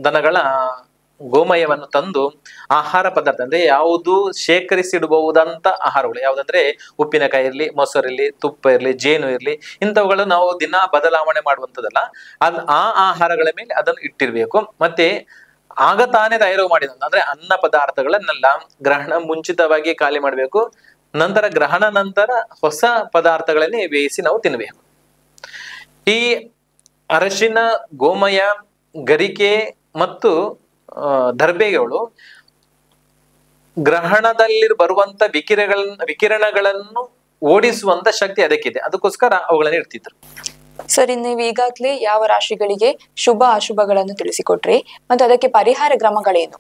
ದನಗಳ ಗೋಮಯವನ್ನು ತಂದು ಆಹಾರ ಪದಾರ್ಥ ಅಂದ್ರೆ ಯಾವುದು ಶೇಖರಿಸಿಡಬಹುದಂತ ಆಹಾರಗಳು ಯಾವುದಂದ್ರೆ ಉಪ್ಪಿನಕಾಯಿ ಇರ್ಲಿ, ಮೊಸರಿರ್ಲಿ, ತುಪ್ಪ ಇರ್ಲಿ, ಜೇನು ಇರ್ಲಿ, ಇಂಥವುಗಳು ನಾವು ದಿನ ಬದಲಾವಣೆ ಮಾಡುವಂಥದ್ದಲ್ಲ. ಆ ಆಹಾರಗಳ ಮೇಲೆ ಅದನ್ನು ಇಟ್ಟಿರ್ಬೇಕು. ಮತ್ತೆ ಆಗ ತಾನೇ ತಯಾರು ಮಾಡಿದಂತ ಅಂದ್ರೆ ಅನ್ನ ಪದಾರ್ಥಗಳನ್ನೆಲ್ಲ ಗ್ರಹಣ ಮುಂಚಿತವಾಗಿ ಖಾಲಿ ಮಾಡಬೇಕು. ನಂತರ ಗ್ರಹಣ ನಂತರ ಹೊಸ ಪದಾರ್ಥಗಳನ್ನೇ ಬೇಯಿಸಿ ನಾವು ತಿನ್ನಬೇಕು. ಈ ಅರಶಿನ, ಗೋಮಯ, ಗರಿಕೆ ಮತ್ತು ದರ್ಬೆಗಳು ಗ್ರಹಣದಲ್ಲಿ ಬರುವಂತ ವಿಕಿರಣಗಳನ್ನು ಓಡಿಸುವಂತ ಶಕ್ತಿ ಅದಕ್ಕಿದೆ, ಅದಕ್ಕೋಸ್ಕರ ಅವುಗಳನ್ನ ಇಡ್ತಿದ್ರು. ಸರ್, ನೀವು ಈಗಾಗಲೇ ಯಾವ ರಾಶಿಗಳಿಗೆ ಶುಭ ಅಶುಭಗಳನ್ನು ತಿಳಿಸಿಕೊಟ್ರಿ, ಮತ್ತೆ ಅದಕ್ಕೆ ಪರಿಹಾರ ಕ್ರಮಗಳೇನು?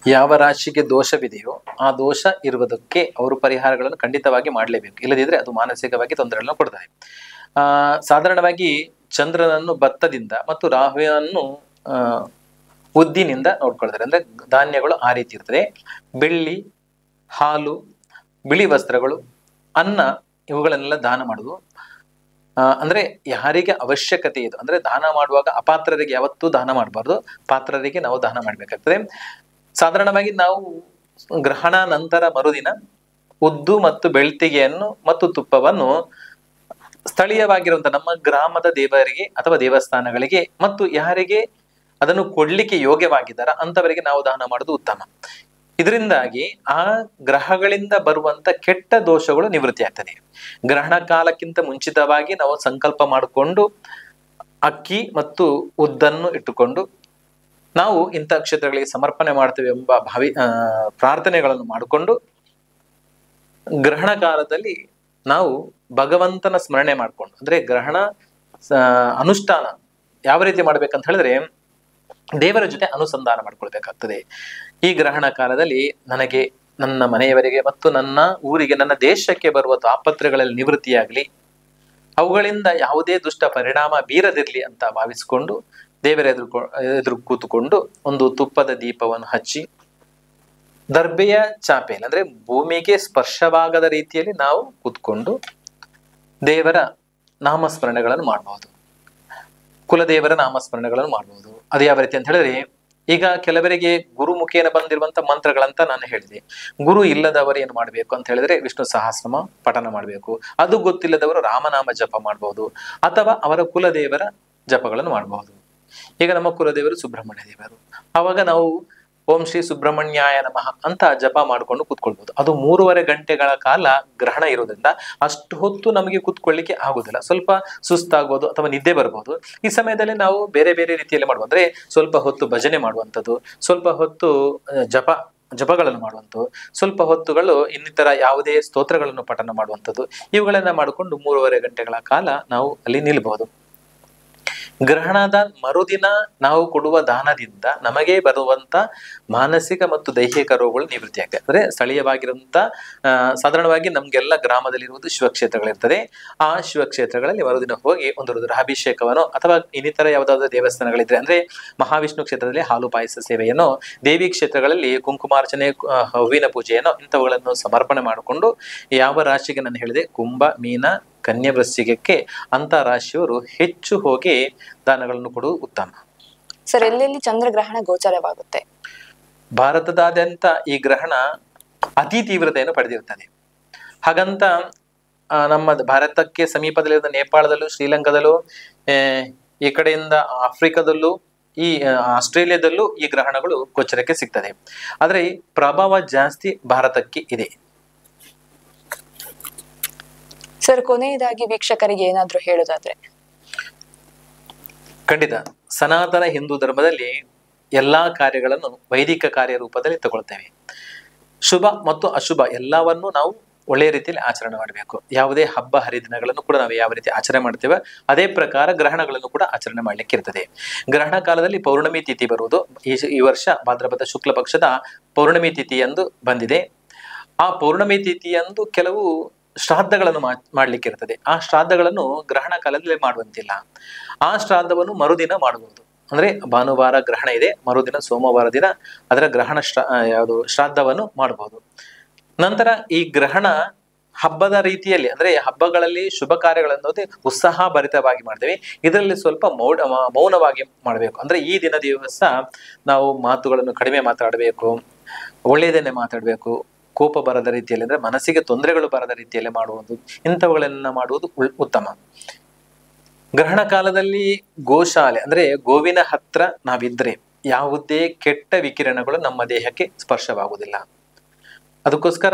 ಯಾವ ರಾಶಿಗೆ ದೋಷವಿದೆಯೋ ಆ ದೋಷ ಇರುವುದಕ್ಕೆ ಅವರು ಪರಿಹಾರಗಳನ್ನು ಖಂಡಿತವಾಗಿ ಮಾಡಲೇಬೇಕು, ಇಲ್ಲದಿದ್ರೆ ಅದು ಮಾನಸಿಕವಾಗಿ ತೊಂದರೆಗಳನ್ನು ಕೊಡ್ತಾರೆ. ಸಾಧಾರಣವಾಗಿ ಚಂದ್ರನನ್ನು ಭತ್ತದಿಂದ ಮತ್ತು ರಾಹುವನ್ನು ಉದ್ದಿನಿಂದ ನೋಡ್ಕೊಳ್ತಾರೆ. ಅಂದ್ರೆ ಧಾನ್ಯಗಳು ಆ ರೀತಿ ಇರ್ತದೆ. ಬೆಳ್ಳಿ, ಹಾಲು, ಬಿಳಿ ವಸ್ತ್ರಗಳು, ಅನ್ನ ಇವುಗಳನ್ನೆಲ್ಲ ದಾನ ಮಾಡುದು. ಅಂದ್ರೆ ಯಾರಿಗೆ ಅವಶ್ಯಕತೆ ಇದೆ, ಅಂದ್ರೆ ದಾನ ಮಾಡುವಾಗ ಅಪಾತ್ರರಿಗೆ ಯಾವತ್ತೂ ದಾನ ಮಾಡಬಾರ್ದು, ಪಾತ್ರರಿಗೆ ನಾವು ದಾನ ಮಾಡ್ಬೇಕಾಗ್ತದೆ. ಸಾಧಾರಣವಾಗಿ ನಾವು ಗ್ರಹಣ ನಂತರ ಮರುದಿನ ಉದ್ದು ಮತ್ತು ಬೆಳ್ತಿಗೆಯನ್ನು ಮತ್ತು ತುಪ್ಪವನ್ನು ಸ್ಥಳೀಯವಾಗಿರುವಂತಹ ನಮ್ಮ ಗ್ರಾಮದ ದೇವರಿಗೆ ಅಥವಾ ದೇವಸ್ಥಾನಗಳಿಗೆ ಮತ್ತು ಯಾರಿಗೆ ಅದನ್ನು ಕೊಡ್ಲಿಕ್ಕೆ ಯೋಗ್ಯವಾಗಿದ್ದಾರ ಅಂತವರಿಗೆ ನಾವು ದಾನ ಮಾಡೋದು ಉತ್ತಮ. ಇದರಿಂದಾಗಿ ಆ ಗ್ರಹಗಳಿಂದ ಬರುವಂತ ಕೆಟ್ಟ ದೋಷಗಳು ನಿವೃತ್ತಿ ಆಗ್ತದೆ. ಗ್ರಹಣ ಕಾಲಕ್ಕಿಂತ ಮುಂಚಿತವಾಗಿ ನಾವು ಸಂಕಲ್ಪ ಮಾಡಿಕೊಂಡು ಅಕ್ಕಿ ಮತ್ತು ಉದ್ದನ್ನು ಇಟ್ಟುಕೊಂಡು ನಾವು ಇಂಥ ಕ್ಷೇತ್ರಗಳಿಗೆ ಸಮರ್ಪಣೆ ಮಾಡ್ತೇವೆ ಎಂಬ ಪ್ರಾರ್ಥನೆಗಳನ್ನು ಮಾಡಿಕೊಂಡು ಗ್ರಹಣ ಕಾಲದಲ್ಲಿ ನಾವು ಭಗವಂತನ ಸ್ಮರಣೆ ಮಾಡಿಕೊಂಡು, ಅಂದ್ರೆ ಗ್ರಹಣ ಅನುಷ್ಠಾನ ಯಾವ ರೀತಿ ಮಾಡ್ಬೇಕಂತ ಹೇಳಿದ್ರೆ ದೇವರ ಜೊತೆ ಅನುಸಂಧಾನ ಮಾಡ್ಕೊಳ್ಬೇಕಾಗ್ತದೆ. ಈ ಗ್ರಹಣ ಕಾಲದಲ್ಲಿ ನನಗೆ, ನನ್ನ ಮನೆಯವರಿಗೆ ಮತ್ತು ನನ್ನ ಊರಿಗೆ, ನನ್ನ ದೇಶಕ್ಕೆ ಬರುವ ತಾಪತ್ರೆಗಳಲ್ಲಿ ನಿವೃತ್ತಿಯಾಗಲಿ, ಅವುಗಳಿಂದ ಯಾವುದೇ ದುಷ್ಟ ಪರಿಣಾಮ ಬೀರದಿರ್ಲಿ ಅಂತ ಭಾವಿಸಿಕೊಂಡು ದೇವರ ಎದುರು ಕೂತುಕೊಂಡು ಒಂದು ತುಪ್ಪದ ದೀಪವನ್ನು ಹಚ್ಚಿ ದರ್ಬೆಯ ಚಾಪೆಯಲ್ಲಿ, ಅಂದ್ರೆ ಭೂಮಿಗೆ ಸ್ಪರ್ಶವಾಗದ ರೀತಿಯಲ್ಲಿ ನಾವು ಕೂತ್ಕೊಂಡು ದೇವರ ನಾಮಸ್ಮರಣೆಗಳನ್ನು ಮಾಡಬಹುದು, ಕುಲದೇವರ ನಾಮಸ್ಮರಣೆಗಳನ್ನು ಮಾಡಬಹುದು. ಅದು ಯಾವ ರೀತಿ ಅಂತ ಹೇಳಿದ್ರೆ, ಈಗ ಕೆಲವರಿಗೆ ಗುರು ಮುಖೇನ ಬಂದಿರುವಂತ ಮಂತ್ರಗಳಂತ ನಾನು ಹೇಳಿದೆ. ಗುರು ಇಲ್ಲದವರು ಏನು ಮಾಡ್ಬೇಕು ಅಂತ ಹೇಳಿದ್ರೆ ವಿಷ್ಣು ಸಹಸ್ರನಾಮ ಪಠನ ಮಾಡ್ಬೇಕು. ಅದು ಗೊತ್ತಿಲ್ಲದವರು ರಾಮನಾಮ ಜಪ ಮಾಡಬಹುದು, ಅಥವಾ ಅವರ ಕುಲದೇವರ ಜಪಗಳನ್ನು ಮಾಡಬಹುದು. ಈಗ ನಮ್ಮ ಕುಲದೇವರು ಸುಬ್ರಹ್ಮಣ್ಯ ದೇವರು, ಅವಾಗ ನಾವು ಓಂ ಶ್ರೀ ಸುಬ್ರಹ್ಮಣ್ಯಾಯ ನಮಃ ಅಂತ ಜಪ ಮಾಡ್ಕೊಂಡು ಕೂತ್ಕೊಳ್ಬಹುದು. ಅದು 3.5 ಗಂಟೆಗಳ ಕಾಲ ಗ್ರಹಣ ಇರೋದ್ರಿಂದ ಅಷ್ಟು ಹೊತ್ತು ನಮಗೆ ಕೂತ್ಕೊಳ್ಳಿಕ್ಕೆ ಆಗುದಿಲ್ಲ, ಸ್ವಲ್ಪ ಸುಸ್ತಾಗ್ಬೋದು ಅಥವಾ ನಿದ್ದೆ ಬರ್ಬೋದು. ಈ ಸಮಯದಲ್ಲಿ ನಾವು ಬೇರೆ ಬೇರೆ ರೀತಿಯಲ್ಲಿ ಮಾಡುವ, ಅಂದ್ರೆ ಸ್ವಲ್ಪ ಹೊತ್ತು ಭಜನೆ ಮಾಡುವಂಥದ್ದು, ಸ್ವಲ್ಪ ಹೊತ್ತು ಜಪಗಳನ್ನು ಮಾಡುವಂಥದ್ದು, ಸ್ವಲ್ಪ ಹೊತ್ತುಗಳು ಇನ್ನಿತರ ಯಾವುದೇ ಸ್ತೋತ್ರಗಳನ್ನು ಪಠನ ಮಾಡುವಂಥದ್ದು, ಇವುಗಳನ್ನ ಮಾಡಿಕೊಂಡು 3.5 ಗಂಟೆಗಳ ಕಾಲ ನಾವು ಅಲ್ಲಿ ನಿಲ್ಬಹುದು. ಗ್ರಹಣದ ಮರುದಿನ ನಾವು ಕೊಡುವ ದಾನದಿಂದ ನಮಗೆ ಬರುವಂತ ಮಾನಸಿಕ ಮತ್ತು ದೈಹಿಕ ರೋಗಗಳು ನಿವೃತ್ತಿ ಆಗ್ತದೆ. ಅಂದ್ರೆ ಸ್ಥಳೀಯವಾಗಿರುವಂತ ಸಾಧಾರಣವಾಗಿ ನಮ್ಗೆಲ್ಲ ಗ್ರಾಮದಲ್ಲಿರುವುದು ಶಿವಕ್ಷೇತ್ರಗಳಿರ್ತದೆ. ಆ ಶಿವಕ್ಷೇತ್ರಗಳಲ್ಲಿ ಮರುದಿನ ಹೋಗಿ ಒಂದು ರುದ್ರಾಭಿಷೇಕವನ್ನು ಅಥವಾ ಇನ್ನಿತರ ಯಾವುದಾದ್ರೂ ದೇವಸ್ಥಾನಗಳಿದ್ರೆ, ಅಂದ್ರೆ ಮಹಾವಿಷ್ಣು ಕ್ಷೇತ್ರದಲ್ಲಿ ಹಾಲು ಪಾಯಸ ಸೇವೆಯನ್ನು, ದೇವಿ ಕ್ಷೇತ್ರಗಳಲ್ಲಿ ಕುಂಕುಮಾರ್ಚನೆ, ಹೂವಿನ ಪೂಜೆಯನ್ನು, ಇಂಥವುಗಳನ್ನು ಸಮರ್ಪಣೆ ಮಾಡಿಕೊಂಡು, ಯಾವ ರಾಶಿಗೆ ನಾನು ಹೇಳಿದೆ ಕುಂಭ, ಮೀನ, ಕನ್ಯಾ, ವೃಶ್ಚಿಕಕ್ಕೆ ಅಂತ ರಾಶಿಯವರು ಹೆಚ್ಚು ಹೋಗಿ ದಾನಗಳನ್ನು ಕೊಡುವುದು ಉತ್ತಮ. ಸರ್, ಎಲ್ಲೆಲ್ಲಿ ಚಂದ್ರಗ್ರಹಣ ಗೋಚರವಾಗುತ್ತೆ? ಭಾರತದಾದ್ಯಂತ ಈ ಗ್ರಹಣ ಅತಿ ತೀವ್ರತೆಯನ್ನು ಪಡೆದಿರುತ್ತದೆ. ಹಾಗಂತ ನಮ್ಮ ಭಾರತಕ್ಕೆ ಸಮೀಪದಲ್ಲಿರುವ ನೇಪಾಳದಲ್ಲೂ, ಶ್ರೀಲಂಕಾದಲ್ಲೂ, ಈ ಕಡೆಯಿಂದ ಆಫ್ರಿಕಾದಲ್ಲೂ, ಈ ಆಸ್ಟ್ರೇಲಿಯಾದಲ್ಲೂ ಈ ಗ್ರಹಣಗಳು ಗೋಚರಕ್ಕೆ ಸಿಗ್ತದೆ. ಆದ್ರೆ ಪ್ರಭಾವ ಜಾಸ್ತಿ ಭಾರತಕ್ಕೆ ಇದೆ. ಸರ್, ಕೊನೆಯದಾಗಿ ವೀಕ್ಷಕರಿಗೆ ಏನಾದ್ರೂ ಹೇಳೋದಾದ್ರೆ? ಖಂಡಿತ. ಸನಾತನ ಹಿಂದೂ ಧರ್ಮದಲ್ಲಿ ಎಲ್ಲಾ ಕಾರ್ಯಗಳನ್ನು ವೈದಿಕ ಕಾರ್ಯ ರೂಪದಲ್ಲಿ ತಗೊಳ್ತೇವೆ. ಶುಭ ಮತ್ತು ಅಶುಭ ಎಲ್ಲವನ್ನೂ ನಾವು ಒಳ್ಳೆಯ ರೀತಿಯಲ್ಲಿ ಆಚರಣೆ ಮಾಡಬೇಕು. ಯಾವುದೇ ಹಬ್ಬ ಹರಿದಿನಗಳನ್ನು ಕೂಡ ನಾವು ಯಾವ ರೀತಿ ಆಚರಣೆ ಮಾಡ್ತೇವೆ ಅದೇ ಪ್ರಕಾರ ಗ್ರಹಣಗಳನ್ನು ಕೂಡ ಆಚರಣೆ ಮಾಡ್ಲಿಕ್ಕೆ ಇರ್ತದೆ. ಗ್ರಹಣ ಕಾಲದಲ್ಲಿ ಪೌರ್ಣಮಿ ತಿಥಿ ಬರುವುದು ಈ ವರ್ಷ ಭಾದ್ರಪದ ಶುಕ್ಲ ಪಕ್ಷದ ಪೌರ್ಣಮಿ ತಿಥಿ ಎಂದು ಬಂದಿದೆ. ಆ ಪೌರ್ಣಮಿ ತಿಥಿಯಂದು ಕೆಲವು ಶ್ರಾದ್ದಗಳನ್ನು ಮಾಡ್ಲಿಕ್ಕೆ ಇರ್ತದೆ. ಆ ಶ್ರಾದ್ದಗಳನ್ನು ಗ್ರಹಣ ಕಾಲದಲ್ಲಿ ಮಾಡುವಂತಿಲ್ಲ. ಆ ಶ್ರಾದ್ದವನ್ನು ಮರುದಿನ ಮಾಡಬಹುದು. ಅಂದ್ರೆ ಭಾನುವಾರ ಗ್ರಹಣ ಇದೆ, ಮರುದಿನ ಸೋಮವಾರ ದಿನ ಅದರ ಗ್ರಹಣ ಶ್ರಾದ್ದವನ್ನು ಮಾಡಬಹುದು. ನಂತರ ಈ ಗ್ರಹಣ ಹಬ್ಬದ ರೀತಿಯಲ್ಲಿ, ಅಂದ್ರೆ ಹಬ್ಬಗಳಲ್ಲಿ ಶುಭ ಕಾರ್ಯಗಳನ್ನೋದೇ ಉತ್ಸಾಹ ಭರಿತವಾಗಿ ಮಾಡ್ತೇವೆ. ಇದರಲ್ಲಿ ಸ್ವಲ್ಪ ಮೌನವಾಗಿ ಮಾಡಬೇಕು. ಅಂದ್ರೆ ಈ ದಿವಸ ನಾವು ಮಾತುಗಳನ್ನು ಕಡಿಮೆ ಮಾತಾಡಬೇಕು, ಒಳ್ಳೆಯದನ್ನೇ ಮಾತಾಡಬೇಕು, ಕೋಪ ಬರದ ರೀತಿಯಲ್ಲಿ, ಅಂದ್ರೆ ಮನಸ್ಸಿಗೆ ತೊಂದರೆಗಳು ಬರದ ರೀತಿಯಲ್ಲಿ ಮಾಡುವುದು, ಇಂಥವುಗಳನ್ನ ಮಾಡುವುದು ಉತ್ತಮ. ಗ್ರಹಣ ಕಾಲದಲ್ಲಿ ಗೋಶಾಲೆ ಅಂದ್ರೆ ಗೋವಿನ ಹತ್ರ ನಾವಿದ್ರೆ ಯಾವುದೇ ಕೆಟ್ಟ ವಿಕಿರಣಗಳು ನಮ್ಮ ದೇಹಕ್ಕೆ ಸ್ಪರ್ಶವಾಗುವುದಿಲ್ಲ. ಅದಕ್ಕೋಸ್ಕರ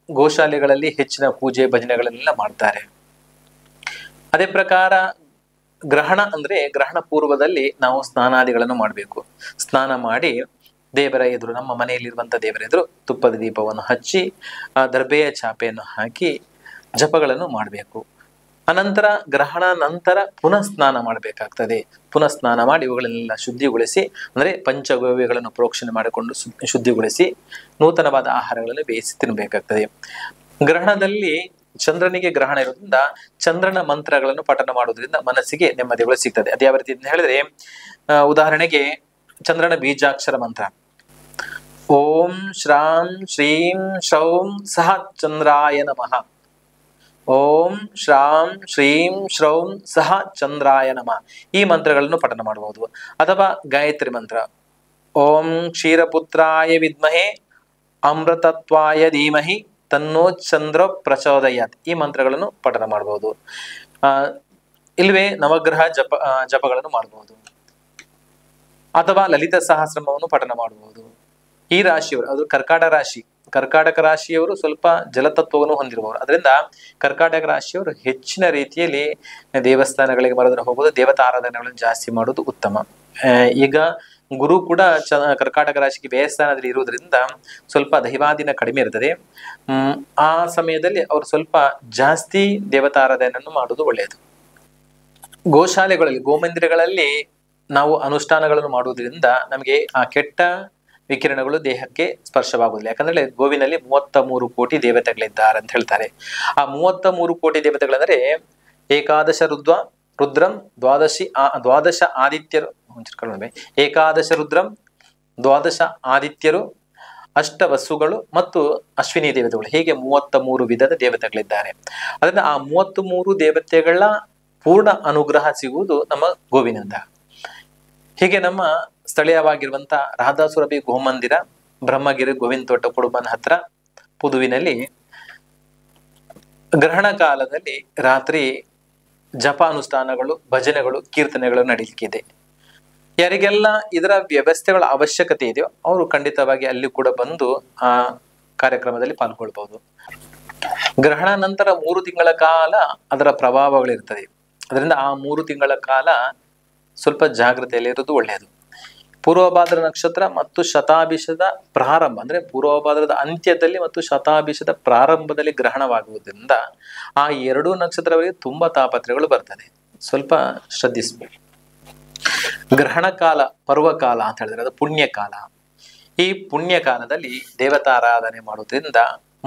ಗೋಶಾಲೆಗಳಲ್ಲಿ ಹೆಚ್ಚಿನ ಪೂಜೆ ಭಜನೆಗಳನ್ನೆಲ್ಲ ಮಾಡ್ತಾರೆ. ಅದೇ ಪ್ರಕಾರ ಗ್ರಹಣ ಅಂದ್ರೆ ಗ್ರಹಣ ಪೂರ್ವದಲ್ಲಿ ನಾವು ಸ್ನಾನಾದಿಗಳನ್ನು ಮಾಡಬೇಕು. ಸ್ನಾನ ಮಾಡಿ ದೇವರ ಎದುರು, ನಮ್ಮ ಮನೆಯಲ್ಲಿರುವಂಥ ದೇವರ ಎದುರು ತುಪ್ಪದ ದೀಪವನ್ನು ಹಚ್ಚಿ ಆ ದರ್ಬೆಯ ಚಾಪೆಯನ್ನು ಹಾಕಿ ಜಪಗಳನ್ನು ಮಾಡಬೇಕು. ಅನಂತರ ಗ್ರಹಣ ನಂತರ ಪುನಃ ಸ್ನಾನ ಮಾಡಬೇಕಾಗ್ತದೆ. ಪುನಃ ಸ್ನಾನ ಮಾಡಿ ಇವುಗಳನ್ನೆಲ್ಲ ಶುದ್ಧಿಗೊಳಿಸಿ, ಅಂದರೆ ಪಂಚಗವ್ಯಗಳನ್ನು ಪ್ರೋಕ್ಷಣೆ ಮಾಡಿಕೊಂಡು ಶುದ್ಧಿಗೊಳಿಸಿ ನೂತನವಾದ ಆಹಾರಗಳನ್ನು ಬೇಯಿಸಿ ತಿನ್ನಬೇಕಾಗ್ತದೆ. ಗ್ರಹಣದಲ್ಲಿ ಚಂದ್ರನಿಗೆ ಗ್ರಹಣ ಇರೋದ್ರಿಂದ ಚಂದ್ರನ ಮಂತ್ರಗಳನ್ನು ಪಠನ ಮಾಡೋದ್ರಿಂದ ಮನಸ್ಸಿಗೆ ನೆಮ್ಮದಿಗಳು ಸಿಗ್ತದೆ. ಅದ್ಯಾವ ರೀತಿ ಅಂತ ಹೇಳಿದ್ರೆ, ಉದಾಹರಣೆಗೆ ಚಂದ್ರನ ಬೀಜಾಕ್ಷರ ಮಂತ್ರ ಓಂ ಶ್ರಾಂ ಶ್ರೀಂ ಶ್ರೌಂ ಸಹ ಚಂದ್ರಾಯ ನಮಃ, ಓಂ ಶ್ರಾಂ ಶ್ರೀಂ ಶ್ರೌಂ ಸಹ ಚಂದ್ರಾಯ ನಮಃ, ಈ ಮಂತ್ರಗಳನ್ನು ಪಠನ ಮಾಡಬಹುದು. ಅಥವಾ ಗಾಯತ್ರಿ ಮಂತ್ರ ಓಂ ಕ್ಷೀರಪುತ್ರಾಯ ವಿದ್ಮಹೆ ಅಮೃತತ್ವಾಯ ಧೀಮಹಿ ತನ್ನೋ ಚಂದ್ರ ಪ್ರಚೋದಯಾತ್, ಈ ಮಂತ್ರಗಳನ್ನು ಪಠನ ಮಾಡಬಹುದು. ಇಲ್ವೇ ನವಗ್ರಹ ಜಪಗಳನ್ನು ಮಾಡಬಹುದು. ಅಥವಾ ಲಲಿತ ಸಹಸ್ರಮವನ್ನು ಪಠನ ಮಾಡಬಹುದು. ಈ ರಾಶಿಯವರು, ಅದು ಕರ್ಕಾಟಕ ರಾಶಿಯವರು ಸ್ವಲ್ಪ ಜಲತತ್ವವನ್ನು ಹೊಂದಿರುವವರು. ಅದರಿಂದ ಕರ್ಕಾಟಕ ರಾಶಿಯವರು ಹೆಚ್ಚಿನ ರೀತಿಯಲ್ಲಿ ದೇವಸ್ಥಾನಗಳಿಗೆ ಬರೋದನ್ನು ಹೋಗೋದು, ದೇವತಾ ಆರಾಧನೆಗಳನ್ನು ಜಾಸ್ತಿ ಮಾಡೋದು ಉತ್ತಮ. ಈಗ ಗುರು ಕೂಡ ಕರ್ಕಾಟಕ ರಾಶಿಗೆ ವ್ಯಯಸ್ಥಾನದಲ್ಲಿ ಇರುವುದರಿಂದ ಸ್ವಲ್ಪ ದೈವಾಧೀನ ಕಡಿಮೆ ಇರ್ತದೆ. ಆ ಸಮಯದಲ್ಲಿ ಅವರು ಸ್ವಲ್ಪ ಜಾಸ್ತಿ ದೇವತಾ ಆರಾಧನೆಯನ್ನು ಮಾಡೋದು ಒಳ್ಳೆಯದು. ಗೋಶಾಲೆಗಳಲ್ಲಿ, ಗೋಮಂದಿರಗಳಲ್ಲಿ ನಾವು ಅನುಷ್ಠಾನಗಳನ್ನು ಮಾಡುವುದರಿಂದ ನಮಗೆ ಆ ಕೆಟ್ಟ ವಿಕಿರಣಗಳು ದೇಹಕ್ಕೆ ಸ್ಪರ್ಶವಾಗುವುದಿಲ್ಲ. ಯಾಕಂದ್ರೆ ಗೋವಿನಲ್ಲಿ 33 ಕೋಟಿ ದೇವತೆಗಳಿದ್ದಾರೆ ಅಂತ ಹೇಳ್ತಾರೆ. ಆ 33 ಕೋಟಿ ದೇವತೆಗಳಂದ್ರೆ ಏಕಾದಶ ರುದ್ರಂ ದ್ವಾದಶ ಆದಿತ್ಯರು, ಏಕಾದಶ ರುದ್ರಂ, ದ್ವಾದಶ ಆದಿತ್ಯರು, ಅಷ್ಟವಸುಗಳು ಮತ್ತು ಅಶ್ವಿನಿ ದೇವತೆಗಳು, ಹೀಗೆ 33 ವಿಧದ ದೇವತೆಗಳಿದ್ದಾರೆ. ಅದರಿಂದ ಆ 33 ದೇವತೆಗಳ ಪೂರ್ಣ ಅನುಗ್ರಹ ಸಿಗುವುದು ನಮ್ಮ ಗೋವಿನಿಂದ. ಹೀಗೆ ನಮ್ಮ ಸ್ಥಳೀಯವಾಗಿರುವಂತ ರಾಧಾಸುರಭಿ ಗೋಮಂದಿರ, ಬ್ರಹ್ಮಗಿರಿ ಗೋವಿಂದ ತೋಟ ಕುಡುಬನ ಹತ್ರ ಪುದುವಿನಲ್ಲಿ ಗ್ರಹಣ ಕಾಲದಲ್ಲಿ ರಾತ್ರಿ ಜಪ ಅನುಷ್ಠಾನಗಳು, ಭಜನೆಗಳು, ಕೀರ್ತನೆಗಳು ನಡೀಲಿಕ್ಕಿದೆ. ಯಾರಿಗೆಲ್ಲ ಇದರ ವ್ಯವಸ್ಥೆಗಳ ಅವಶ್ಯಕತೆ ಇದೆಯೋ ಅವರು ಖಂಡಿತವಾಗಿ ಅಲ್ಲಿ ಕೂಡ ಬಂದು ಆ ಕಾರ್ಯಕ್ರಮದಲ್ಲಿ ಪಾಲ್ಗೊಳ್ಬಹುದು. ಗ್ರಹಣ ನಂತರ 3 ತಿಂಗಳ ಕಾಲ ಅದರ ಪ್ರಭಾವಗಳಿರ್ತದೆ. ಅದರಿಂದ ಆ 3 ತಿಂಗಳ ಕಾಲ ಸ್ವಲ್ಪ ಜಾಗೃತೆಯಲ್ಲಿ ಇರೋದು ಒಳ್ಳೆಯದು. ಪೂರ್ವಭಾದ್ರ ನಕ್ಷತ್ರ ಮತ್ತು ಶತಾಭಿಷದ ಪ್ರಾರಂಭ, ಅಂದ್ರೆ ಪೂರ್ವಭಾದ್ರದ ಅಂತ್ಯದಲ್ಲಿ ಮತ್ತು ಶತಾಭಿಷದ ಪ್ರಾರಂಭದಲ್ಲಿ ಗ್ರಹಣವಾಗುವುದರಿಂದ ಆ 2 ನಕ್ಷತ್ರವರಿಗೆ ತುಂಬಾ ತಾಪತ್ರಯಗಳು ಬರ್ತದೆ. ಸ್ವಲ್ಪ ಶ್ರದ್ಧಿಸ್ಬೇಕು. ಗ್ರಹಣ ಕಾಲ, ಪರ್ವಕಾಲ ಅಂತ ಹೇಳಿದ್ರೆ ಅದು ಪುಣ್ಯಕಾಲ. ಈ ಪುಣ್ಯಕಾಲದಲ್ಲಿ ದೇವತಾರಾಧನೆ ಮಾಡೋದ್ರಿಂದ,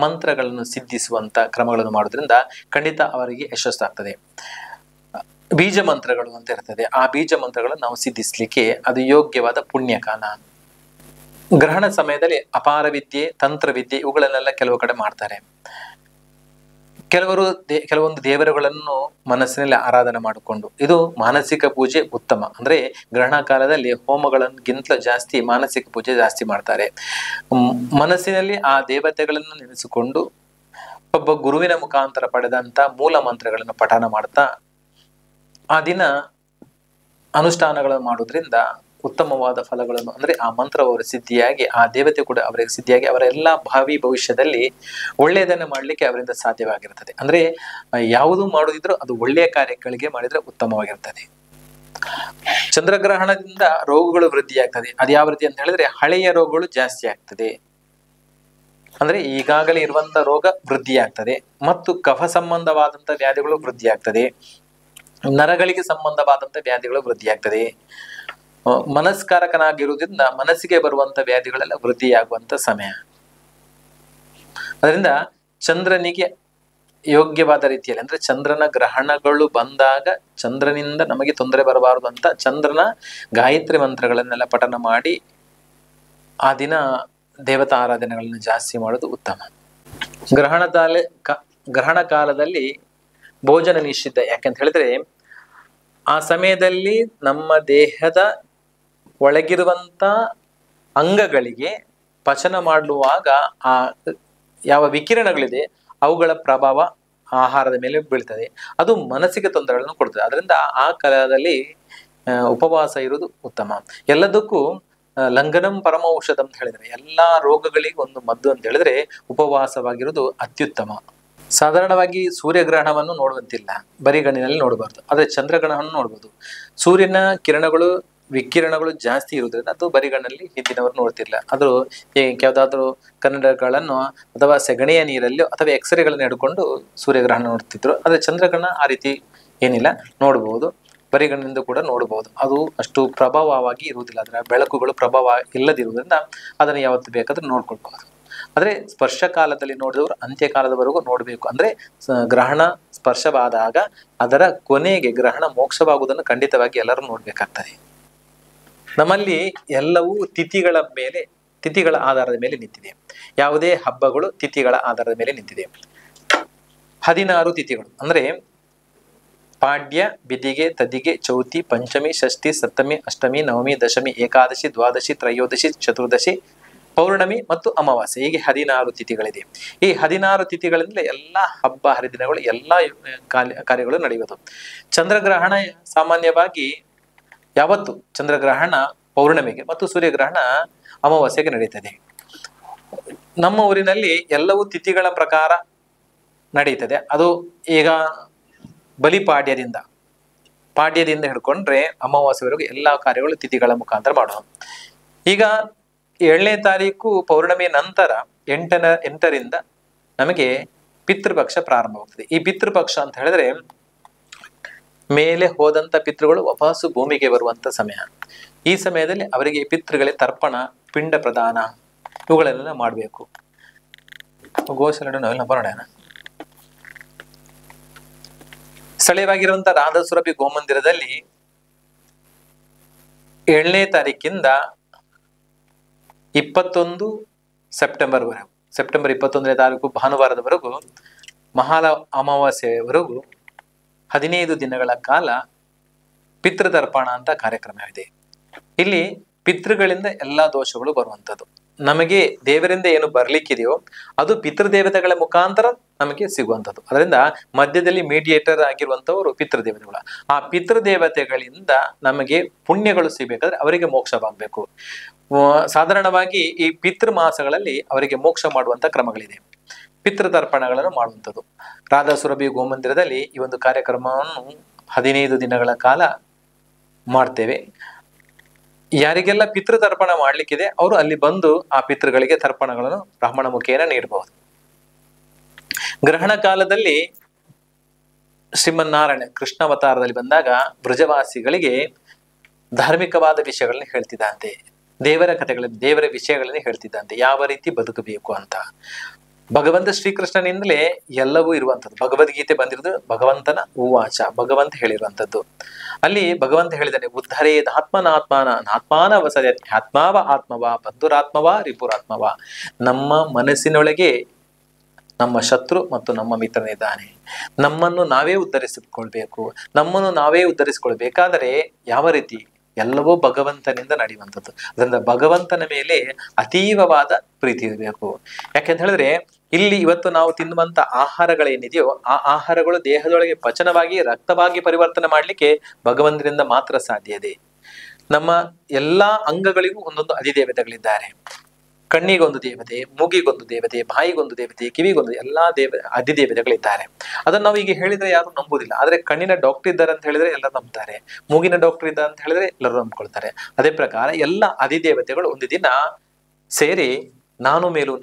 ಮಂತ್ರಗಳನ್ನು ಸಿದ್ಧಿಸುವಂತ ಕ್ರಮಗಳನ್ನು ಮಾಡೋದ್ರಿಂದ ಖಂಡಿತ ಅವರಿಗೆ ಯಶಸ್ಸಾಗ್ತದೆ. ಬೀಜ ಮಂತ್ರಗಳು ಅಂತ ಇರ್ತದೆ, ಆ ಬೀಜ ಮಂತ್ರಗಳನ್ನು ನಾವು ಸಿದ್ಧಿಸ್ಲಿಕ್ಕೆ ಅದು ಯೋಗ್ಯವಾದ ಪುಣ್ಯಕಾಲ. ಗ್ರಹಣ ಸಮಯದಲ್ಲಿ ಅಪಾರ ವಿದ್ಯೆ, ತಂತ್ರವಿದ್ಯೆ ಇವುಗಳನ್ನೆಲ್ಲ ಕೆಲವು ಕಡೆ ಮಾಡ್ತಾರೆ. ಕೆಲವೊಂದು ದೇವರುಗಳನ್ನು ಮನಸ್ಸಿನಲ್ಲಿ ಆರಾಧನೆ ಮಾಡಿಕೊಂಡು, ಇದು ಮಾನಸಿಕ ಪೂಜೆ ಉತ್ತಮ. ಅಂದ್ರೆ ಗ್ರಹಣ ಕಾಲದಲ್ಲಿ ಹೋಮಗಳನ್ಗಿಂತ ಜಾಸ್ತಿ ಮಾನಸಿಕ ಪೂಜೆ ಜಾಸ್ತಿ ಮಾಡ್ತಾರೆ. ಮನಸ್ಸಿನಲ್ಲಿ ಆ ದೇವತೆಗಳನ್ನು ನೆನೆಸಿಕೊಂಡು ಒಬ್ಬ ಗುರುವಿನ ಮುಖಾಂತರ ಪಡೆದಂತ ಮೂಲ ಮಂತ್ರಗಳನ್ನು ಪಠನ ಮಾಡ್ತಾ ಆ ದಿನ ಅನುಷ್ಠಾನಗಳನ್ನು ಮಾಡೋದ್ರಿಂದ ಉತ್ತಮವಾದ ಫಲಗಳನ್ನು, ಅಂದ್ರೆ ಆ ಮಂತ್ರ ಅವರ ಸಿದ್ಧಿಯಾಗಿ, ಆ ದೇವತೆ ಕೂಡ ಅವರಿಗೆ ಸಿದ್ಧಿಯಾಗಿ ಅವರ ಎಲ್ಲಾ ಭಾವಿ ಭವಿಷ್ಯದಲ್ಲಿ ಒಳ್ಳೆಯದನ್ನು ಮಾಡ್ಲಿಕ್ಕೆ ಅವರಿಂದ ಸಾಧ್ಯವಾಗಿರ್ತದೆ. ಅಂದ್ರೆ ಯಾವುದು ಮಾಡುದಿದ್ರು ಅದು ಒಳ್ಳೆಯ ಕಾರ್ಯಗಳಿಗೆ ಮಾಡಿದ್ರೆ ಉತ್ತಮವಾಗಿರ್ತದೆ. ಚಂದ್ರಗ್ರಹಣದಿಂದ ರೋಗಗಳು ವೃದ್ಧಿಯಾಗ್ತದೆ. ಅದು ಯಾವ ರೀತಿ ಅಂತ ಹೇಳಿದ್ರೆ, ಹಳೆಯ ರೋಗಗಳು ಜಾಸ್ತಿ ಆಗ್ತದೆ. ಅಂದ್ರೆ ಈಗಾಗಲೇ ಇರುವಂತ ರೋಗ ವೃದ್ಧಿಯಾಗ್ತದೆ ಮತ್ತು ಕಫ ಸಂಬಂಧವಾದಂತ ವ್ಯಾಧಿಗಳು ವೃದ್ಧಿಯಾಗ್ತದೆ. ನರಗಳಿಗೆ ಸಂಬಂಧವಾದಂತ ವ್ಯಾಧಿಗಳು ವೃದ್ಧಿಯಾಗ್ತದೆ. ಮನಸ್ಕಾರಕನಾಗಿರುವುದರಿಂದ ಮನಸ್ಸಿಗೆ ಬರುವಂತ ವ್ಯಾಧಿಗಳೆಲ್ಲ ವೃದ್ಧಿಯಾಗುವಂತ ಸಮಯ. ಅದರಿಂದ ಚಂದ್ರನಿಗೆ ಯೋಗ್ಯವಾದ ರೀತಿಯಲ್ಲಿ, ಅಂದ್ರೆ ಚಂದ್ರನ ಗ್ರಹಣಗಳು ಬಂದಾಗ ಚಂದ್ರನಿಂದ ನಮಗೆ ತೊಂದರೆ ಬರಬಾರದು ಅಂತ ಚಂದ್ರನ ಗಾಯತ್ರಿ ಮಂತ್ರಗಳನ್ನೆಲ್ಲ ಪಠನ ಮಾಡಿ ಆ ದಿನ ದೇವತಾ ಆರಾಧನೆಗಳನ್ನು ಜಾಸ್ತಿ ಮಾಡೋದು ಉತ್ತಮ. ಗ್ರಹಣ ಕಾಲದಲ್ಲಿ ಭೋಜನ ನಿಷಿದ್ಧ. ಯಾಕಂತ ಹೇಳಿದ್ರೆ ಆ ಸಮಯದಲ್ಲಿ ನಮ್ಮ ದೇಹದ ಒಳಗಿರುವಂತ ಅಂಗಗಳಿಗೆ ಪಚನ ಮಾಡುವಾಗ ಆ ಯಾವ ವಿಕಿರಣಗಳಿದೆ ಅವುಗಳ ಪ್ರಭಾವ ಆಹಾರದ ಮೇಲೆ ಬೀಳ್ತದೆ. ಅದು ಮನಸ್ಸಿಗೆ ತೊಂದರೆಗಳನ್ನು ಕೊಡ್ತದೆ. ಅದರಿಂದ ಆ ಕಾಲದಲ್ಲಿ ಉಪವಾಸ ಇರುವುದು ಉತ್ತಮ. ಎಲ್ಲದಕ್ಕೂ ಲಂಘನಂ ಪರಮ ಔಷಧ ಅಂತ ಹೇಳಿದ್ರೆ, ಎಲ್ಲಾ ರೋಗಗಳಿಗೆ ಒಂದು ಮದ್ದು ಅಂತ ಹೇಳಿದ್ರೆ ಉಪವಾಸವಾಗಿರುವುದು ಅತ್ಯುತ್ತಮ. ಸಾಧಾರಣವಾಗಿ ಸೂರ್ಯಗ್ರಹಣವನ್ನು ನೋಡುವಂತಿಲ್ಲ, ಬರಿಗಣ್ಣಿನಲ್ಲಿ ನೋಡಬಾರ್ದು. ಆದ್ರೆ ಚಂದ್ರಗ್ರಹಣವನ್ನು ನೋಡ್ಬೋದು. ಸೂರ್ಯನ ಕಿರಣಗಳು ವಿಕಿರಣಗಳು ಜಾಸ್ತಿ ಇರುವುದರಿಂದ ಅದು ಬರಿಗಣ್ಣಲ್ಲಿ ಹಿಂದಿನವರು ನೋಡ್ತಿರ್ಲಿಲ್ಲ. ಅದು ಯಾವ್ದಾದ್ರು ಕನ್ನಡಗಳನ್ನು ಅಥವಾ ಸೆಗಣಿಯ ನೀರಲ್ಲಿ ಅಥವಾ ಎಕ್ಸ್ರೇಗಳನ್ನು ಹಿಡ್ಕೊಂಡು ಸೂರ್ಯಗ್ರಹಣ ನೋಡ್ತಿದ್ರು. ಆದ್ರೆ ಚಂದ್ರಗ್ರಹಣ ಆ ರೀತಿ ಏನಿಲ್ಲ, ನೋಡಬಹುದು, ಬರಿಗಣ್ಣಿಂದ ಕೂಡ ನೋಡಬಹುದು. ಅದು ಅಷ್ಟು ಪ್ರಭಾವವಾಗಿ ಇರುವುದಿಲ್ಲ, ಅದರ ಬೆಳಕುಗಳು ಪ್ರಭಾವ ಇಲ್ಲದಿರುವುದರಿಂದ ಅದನ್ನು ಯಾವತ್ತು ಬೇಕಾದ್ರೂ ನೋಡ್ಕೊಳ್ಬಹುದು. ಆದ್ರೆ ಸ್ಪರ್ಶ ಕಾಲದಲ್ಲಿ ನೋಡಿದವರು ಅಂತ್ಯಕಾಲದವರೆಗೂ ನೋಡಬೇಕು. ಅಂದ್ರೆ ಗ್ರಹಣ ಸ್ಪರ್ಶವಾದಾಗ ಅದರ ಕೊನೆಗೆ ಗ್ರಹಣ ಮೋಕ್ಷವಾಗುವುದನ್ನು ಖಂಡಿತವಾಗಿ ಎಲ್ಲರೂ ನೋಡ್ಬೇಕಾಗ್ತದೆ. ನಮ್ಮಲ್ಲಿ ಎಲ್ಲವೂ ತಿಥಿಗಳ ಆಧಾರದ ಮೇಲೆ ನಿಂತಿದೆ. ಯಾವುದೇ ಹಬ್ಬಗಳು ತಿಥಿಗಳ ಆಧಾರದ ಮೇಲೆ ನಿಂತಿದೆ. 16 ತಿಥಿಗಳು ಅಂದ್ರೆ ಪಾಡ್ಯ, ಬಿದಿಗೆ, ತದಿಗೆ, ಚೌತಿ, ಪಂಚಮಿ, ಷಷ್ಠಿ, ಸಪ್ತಮಿ, ಅಷ್ಟಮಿ, ನವಮಿ, ದಶಮಿ, ಏಕಾದಶಿ, ದ್ವಾದಶಿ, ತ್ರಯೋದಶಿ, ಚತುರ್ದಶಿ, ಪೌರ್ಣಮಿ ಮತ್ತು ಅಮಾವಾಸ್ಯೆ. ಹೀಗೆ 16 ತಿಥಿಗಳಿದೆ. ಈ 16 ತಿಥಿಗಳಿಂದಲೇ ಎಲ್ಲಾ ಹಬ್ಬ ಹರಿದಿನಗಳು, ಎಲ್ಲಾ ಕಾರ್ಯಗಳು ನಡೆಯುವುದು. ಚಂದ್ರಗ್ರಹಣ ಸಾಮಾನ್ಯವಾಗಿ ಯಾವತ್ತು ಚಂದ್ರಗ್ರಹಣ ಪೌರ್ಣಮಿಗೆ ಮತ್ತು ಸೂರ್ಯಗ್ರಹಣ ಅಮಾವಾಸ್ಯೆಗೆ ನಡೀತದೆ. ನಮ್ಮ ಊರಿನಲ್ಲಿ ಎಲ್ಲವೂ ತಿಥಿಗಳ ಪ್ರಕಾರ ನಡೀತದೆ. ಅದು ಈಗ ಪಾಡ್ಯದಿಂದ ಹಿಡ್ಕೊಂಡ್ರೆ ಅಮಾವಾಸ್ಯವರೆಗೂ ಎಲ್ಲಾ ಕಾರ್ಯಗಳು ತಿಥಿಗಳ ಮುಖಾಂತರ ಮಾಡೋದು. ಈಗ 7ನೇ ತಾರೀಕು ಪೌರ್ಣಮಿ ನಂತರ 8ರಿಂದ ನಮಗೆ ಪಿತೃಪಕ್ಷ ಪ್ರಾರಂಭವಾಗ್ತದೆ. ಈ ಪಿತೃಪಕ್ಷ ಅಂತ ಹೇಳಿದ್ರೆ ಮೇಲೆ ಹೋದಂತ ಪಿತೃಗಳು ವಾಪಸ್ಸು ಭೂಮಿಗೆ ಬರುವಂತ ಸಮಯ. ಈ ಸಮಯದಲ್ಲಿ ಅವರಿಗೆ ಪಿತೃಗಳಿಗೆ ತರ್ಪಣ, ಪಿಂಡ ಪ್ರದಾನ ಇವುಗಳೆಲ್ಲ ಮಾಡಬೇಕು. ಗೋಶಾಲೆ ನಾವೆಲ್ಲ ಬರೋಣ. ಸ್ಥಳೀಯವಾಗಿರುವಂತಹ ರಾಧಾಸುರಭಿ ಗೋಮಂದಿರದಲ್ಲಿ 7ನೇ ತಾರೀಕಿಂದ 21 ಸೆಪ್ಟೆಂಬರ್ವರೆಗೂ, ಸೆಪ್ಟೆಂಬರ್ 21ನೇ ತಾರೀಕು ಭಾನುವಾರದವರೆಗೂ ಮಹಾಲ ಅಮಾವಾಸ್ಯೆಯವರೆಗೂ 15 ದಿನಗಳ ಕಾಲ ಪಿತೃತರ್ಪಣ ಅಂತ ಕಾರ್ಯಕ್ರಮವಿದೆ. ಇಲ್ಲಿ ಪಿತೃಗಳಿಂದ ಎಲ್ಲಾ ದೋಷಗಳು ಬರುವಂಥದ್ದು. ನಮಗೆ ದೇವರಿಂದ ಏನು ಬರ್ಲಿಕ್ಕಿದೆಯೋ ಅದು ಪಿತೃದೇವತೆಗಳ ಮುಖಾಂತರ ನಮಗೆ ಸಿಗುವಂಥದ್ದು. ಅದರಿಂದ ಮಧ್ಯದಲ್ಲಿ ಮೀಡಿಯೇಟರ್ ಆಗಿರುವಂತವರು ಪಿತೃದೇವತೆಗಳು. ಆ ಪಿತೃದೇವತೆಗಳಿಂದ ನಮಗೆ ಪುಣ್ಯಗಳು ಸಿಗಬೇಕಾದ್ರೆ ಅವರಿಗೆ ಮೋಕ್ಷವಾಗಬೇಕು. ಸಾಧಾರಣವಾಗಿ ಈ ಪಿತೃ ಮಾಸಗಳಲ್ಲಿ ಅವರಿಗೆ ಮೋಕ್ಷ ಮಾಡುವಂತ ಕ್ರಮಗಳಿದೆ. ಪಿತೃತರ್ಪಣಗಳನ್ನು ಮಾಡುವಂಥದ್ದು. ರಾಧಾಸುರಭಿ ಗೋಮಂದಿರದಲ್ಲಿ ಈ ಒಂದು ಕಾರ್ಯಕ್ರಮವನ್ನು 15 ದಿನಗಳ ಕಾಲ ಮಾಡ್ತೇವೆ. ಯಾರಿಗೆಲ್ಲ ಪಿತೃತರ್ಪಣ ಮಾಡ್ಲಿಕ್ಕಿದೆ ಅವರು ಅಲ್ಲಿ ಬಂದು ಆ ಪಿತೃಗಳಿಗೆ ತರ್ಪಣಗಳನ್ನು ಬ್ರಾಹ್ಮಣ ಮುಖೇನ ನೀಡಬಹುದು. ಗ್ರಹಣ ಕಾಲದಲ್ಲಿ ಶ್ರೀಮನ್ನಾರಾಯಣ ಕೃಷ್ಣಾವತಾರದಲ್ಲಿ ಬಂದಾಗ ಬ್ರಜವಾಸಿಗಳಿಗೆ ಧಾರ್ಮಿಕವಾದ ವಿಷಯಗಳನ್ನ ಹೇಳ್ತಿದ್ದಂತೆ, ದೇವರ ಕಥೆಗಳನ್ನು, ದೇವರ ವಿಷಯಗಳನ್ನ ಹೇಳ್ತಿದ್ದಂತೆ, ಯಾವ ರೀತಿ ಬದುಕಬೇಕು ಅಂತ. ಭಗವಂತ ಶ್ರೀಕೃಷ್ಣನಿಂದಲೇ ಎಲ್ಲವೂ ಇರುವಂಥದ್ದು. ಭಗವದ್ಗೀತೆ ಬಂದಿರೋದು ಭಗವಂತನ ಉವಾಚ, ಭಗವಂತ ಹೇಳಿರುವಂಥದ್ದು. ಅಲ್ಲಿ ಭಗವಂತ ಹೇಳಿದ್ದಾನೆ, ಉದ್ಧರೇದ್ ಆತ್ಮಾನ ವಸತಿ ಆತ್ಮಾವ ಆತ್ಮವ ಬಂಧುರಾತ್ಮವ ರಿಪುರಾತ್ಮವ. ನಮ್ಮ ಮನಸ್ಸಿನೊಳಗೆ ನಮ್ಮ ಶತ್ರು ಮತ್ತು ನಮ್ಮ ಮಿತ್ರನಿದ್ದಾನೆ. ನಮ್ಮನ್ನು ನಾವೇ ಉದ್ಧರಿಸಿಕೊಳ್ಬೇಕು. ನಮ್ಮನ್ನು ನಾವೇ ಉದ್ಧರಿಸಿಕೊಳ್ಬೇಕಾದರೆ ಯಾವ ರೀತಿ? ಎಲ್ಲವೂ ಭಗವಂತನಿಂದ ನಡೆಯುವಂಥದ್ದು. ಅದರಿಂದ ಭಗವಂತನ ಮೇಲೆ ಅತೀವವಾದ ಪ್ರೀತಿ ಇರಬೇಕು. ಯಾಕೆಂತ ಹೇಳಿದ್ರೆ ಇಲ್ಲಿ ಇವತ್ತು ನಾವು ತಿನ್ನುವಂತ ಆಹಾರಗಳೇನಿದೆಯೋ ಆ ಆಹಾರಗಳು ದೇಹದೊಳಗೆ ಪಚನವಾಗಿ ರಕ್ತವಾಗಿ ಪರಿವರ್ತನೆ ಮಾಡ್ಲಿಕ್ಕೆ ಭಗವಂತನಿಂದ ಮಾತ್ರ ಸಾಧ್ಯ ಇದೆ. ನಮ್ಮ ಎಲ್ಲಾ ಅಂಗಗಳಿಗೂ ಒಂದೊಂದು ಅಧಿದೇವತೆಗಳಿದ್ದಾರೆ. ಕಣ್ಣಿಗೊಂದು ದೇವತೆ, ಮೂಗಿಗೊಂದು ದೇವತೆ, ಬಾಯಿಗೊಂದು ದೇವತೆ, ಕಿವಿಗೊಂದು, ಎಲ್ಲಾ ಅಧಿದೇವತೆಗಳಿದ್ದಾರೆ. ಅದನ್ನ ನಾವು ಈಗ ಹೇಳಿದ್ರೆ ಯಾರು ನಂಬುದಿಲ್ಲ. ಆದ್ರೆ ಕಣ್ಣಿನ ಡಾಕ್ಟರ್ ಇದ್ದಾರೆ ಅಂತ ಹೇಳಿದ್ರೆ ಎಲ್ಲರೂ ನಂಬ್ತಾರೆ. ಮೂಗಿನ ಡಾಕ್ಟರ್ ಇದ್ದಾರೆ ಅಂತ ಹೇಳಿದ್ರೆ ಎಲ್ಲರೂ ನಂಬ್ಕೊಳ್ತಾರೆ. ಅದೇ ಪ್ರಕಾರ ಎಲ್ಲ ಅಧಿದೇವತೆಗಳು ಒಂದು ದಿನ ಸೇರಿ ನಾನು ಮೇಲು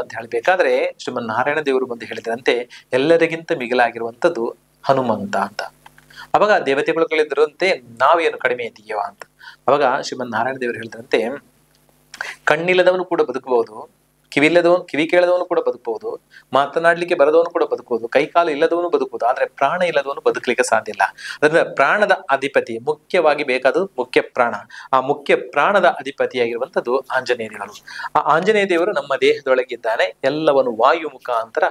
ಅಂತ ಹೇಳ್ಬೇಕಾದ್ರೆ ಶ್ರೀಮನ್ ನಾರಾಯಣ ದೇವರು ಬಂದು ಹೇಳಿದ್ರಂತೆ, ಎಲ್ಲರಿಗಿಂತ ಮಿಗಿಲಾಗಿರುವಂಥದ್ದು ಹನುಮಂತ ಅಂತ. ಅವಾಗ ದೇವತೆಗಳಿದ್ರಂತೆ ನಾವೇನು ಕಡಿಮೆ ಇದೆಯೋ ಅಂತ. ಅವಾಗ ಶ್ರೀಮನ್ ನಾರಾಯಣ ದೇವರು ಹೇಳಿದ್ರಂತೆ, ಕಣ್ಣಿಲ್ಲದವನು ಕೂಡ ಬದುಕಬಹುದು, ಕಿವಿ ಕೇಳದವನು ಕೂಡ ಬದುಕಬಹುದು, ಮಾತನಾಡ್ಲಿಕ್ಕೆ ಬರದವನು ಕೂಡ ಬದುಕಬಹುದು, ಕೈಕಾಲು ಇಲ್ಲದವನು ಬದುಕಬಹುದು. ಆದ್ರೆ ಪ್ರಾಣ ಇಲ್ಲದವನು ಬದುಕಲಿಕ್ಕೆ ಸಾಧ್ಯ ಇಲ್ಲ. ಅದರಿಂದ ಪ್ರಾಣದ ಅಧಿಪತಿ ಮುಖ್ಯವಾಗಿ ಬೇಕಾದದ್ದು ಮುಖ್ಯ ಪ್ರಾಣ. ಆ ಮುಖ್ಯ ಪ್ರಾಣದ ಅಧಿಪತಿಯಾಗಿರುವಂಥದ್ದು ಆಂಜನೇಯ ದೇವರು. ಆ ಆಂಜನೇಯ ದೇವರು ನಮ್ಮ ದೇಹದೊಳಗಿದ್ದಾನೆ. ಎಲ್ಲವನ್ನು ವಾಯು ಮುಖಾಂತರ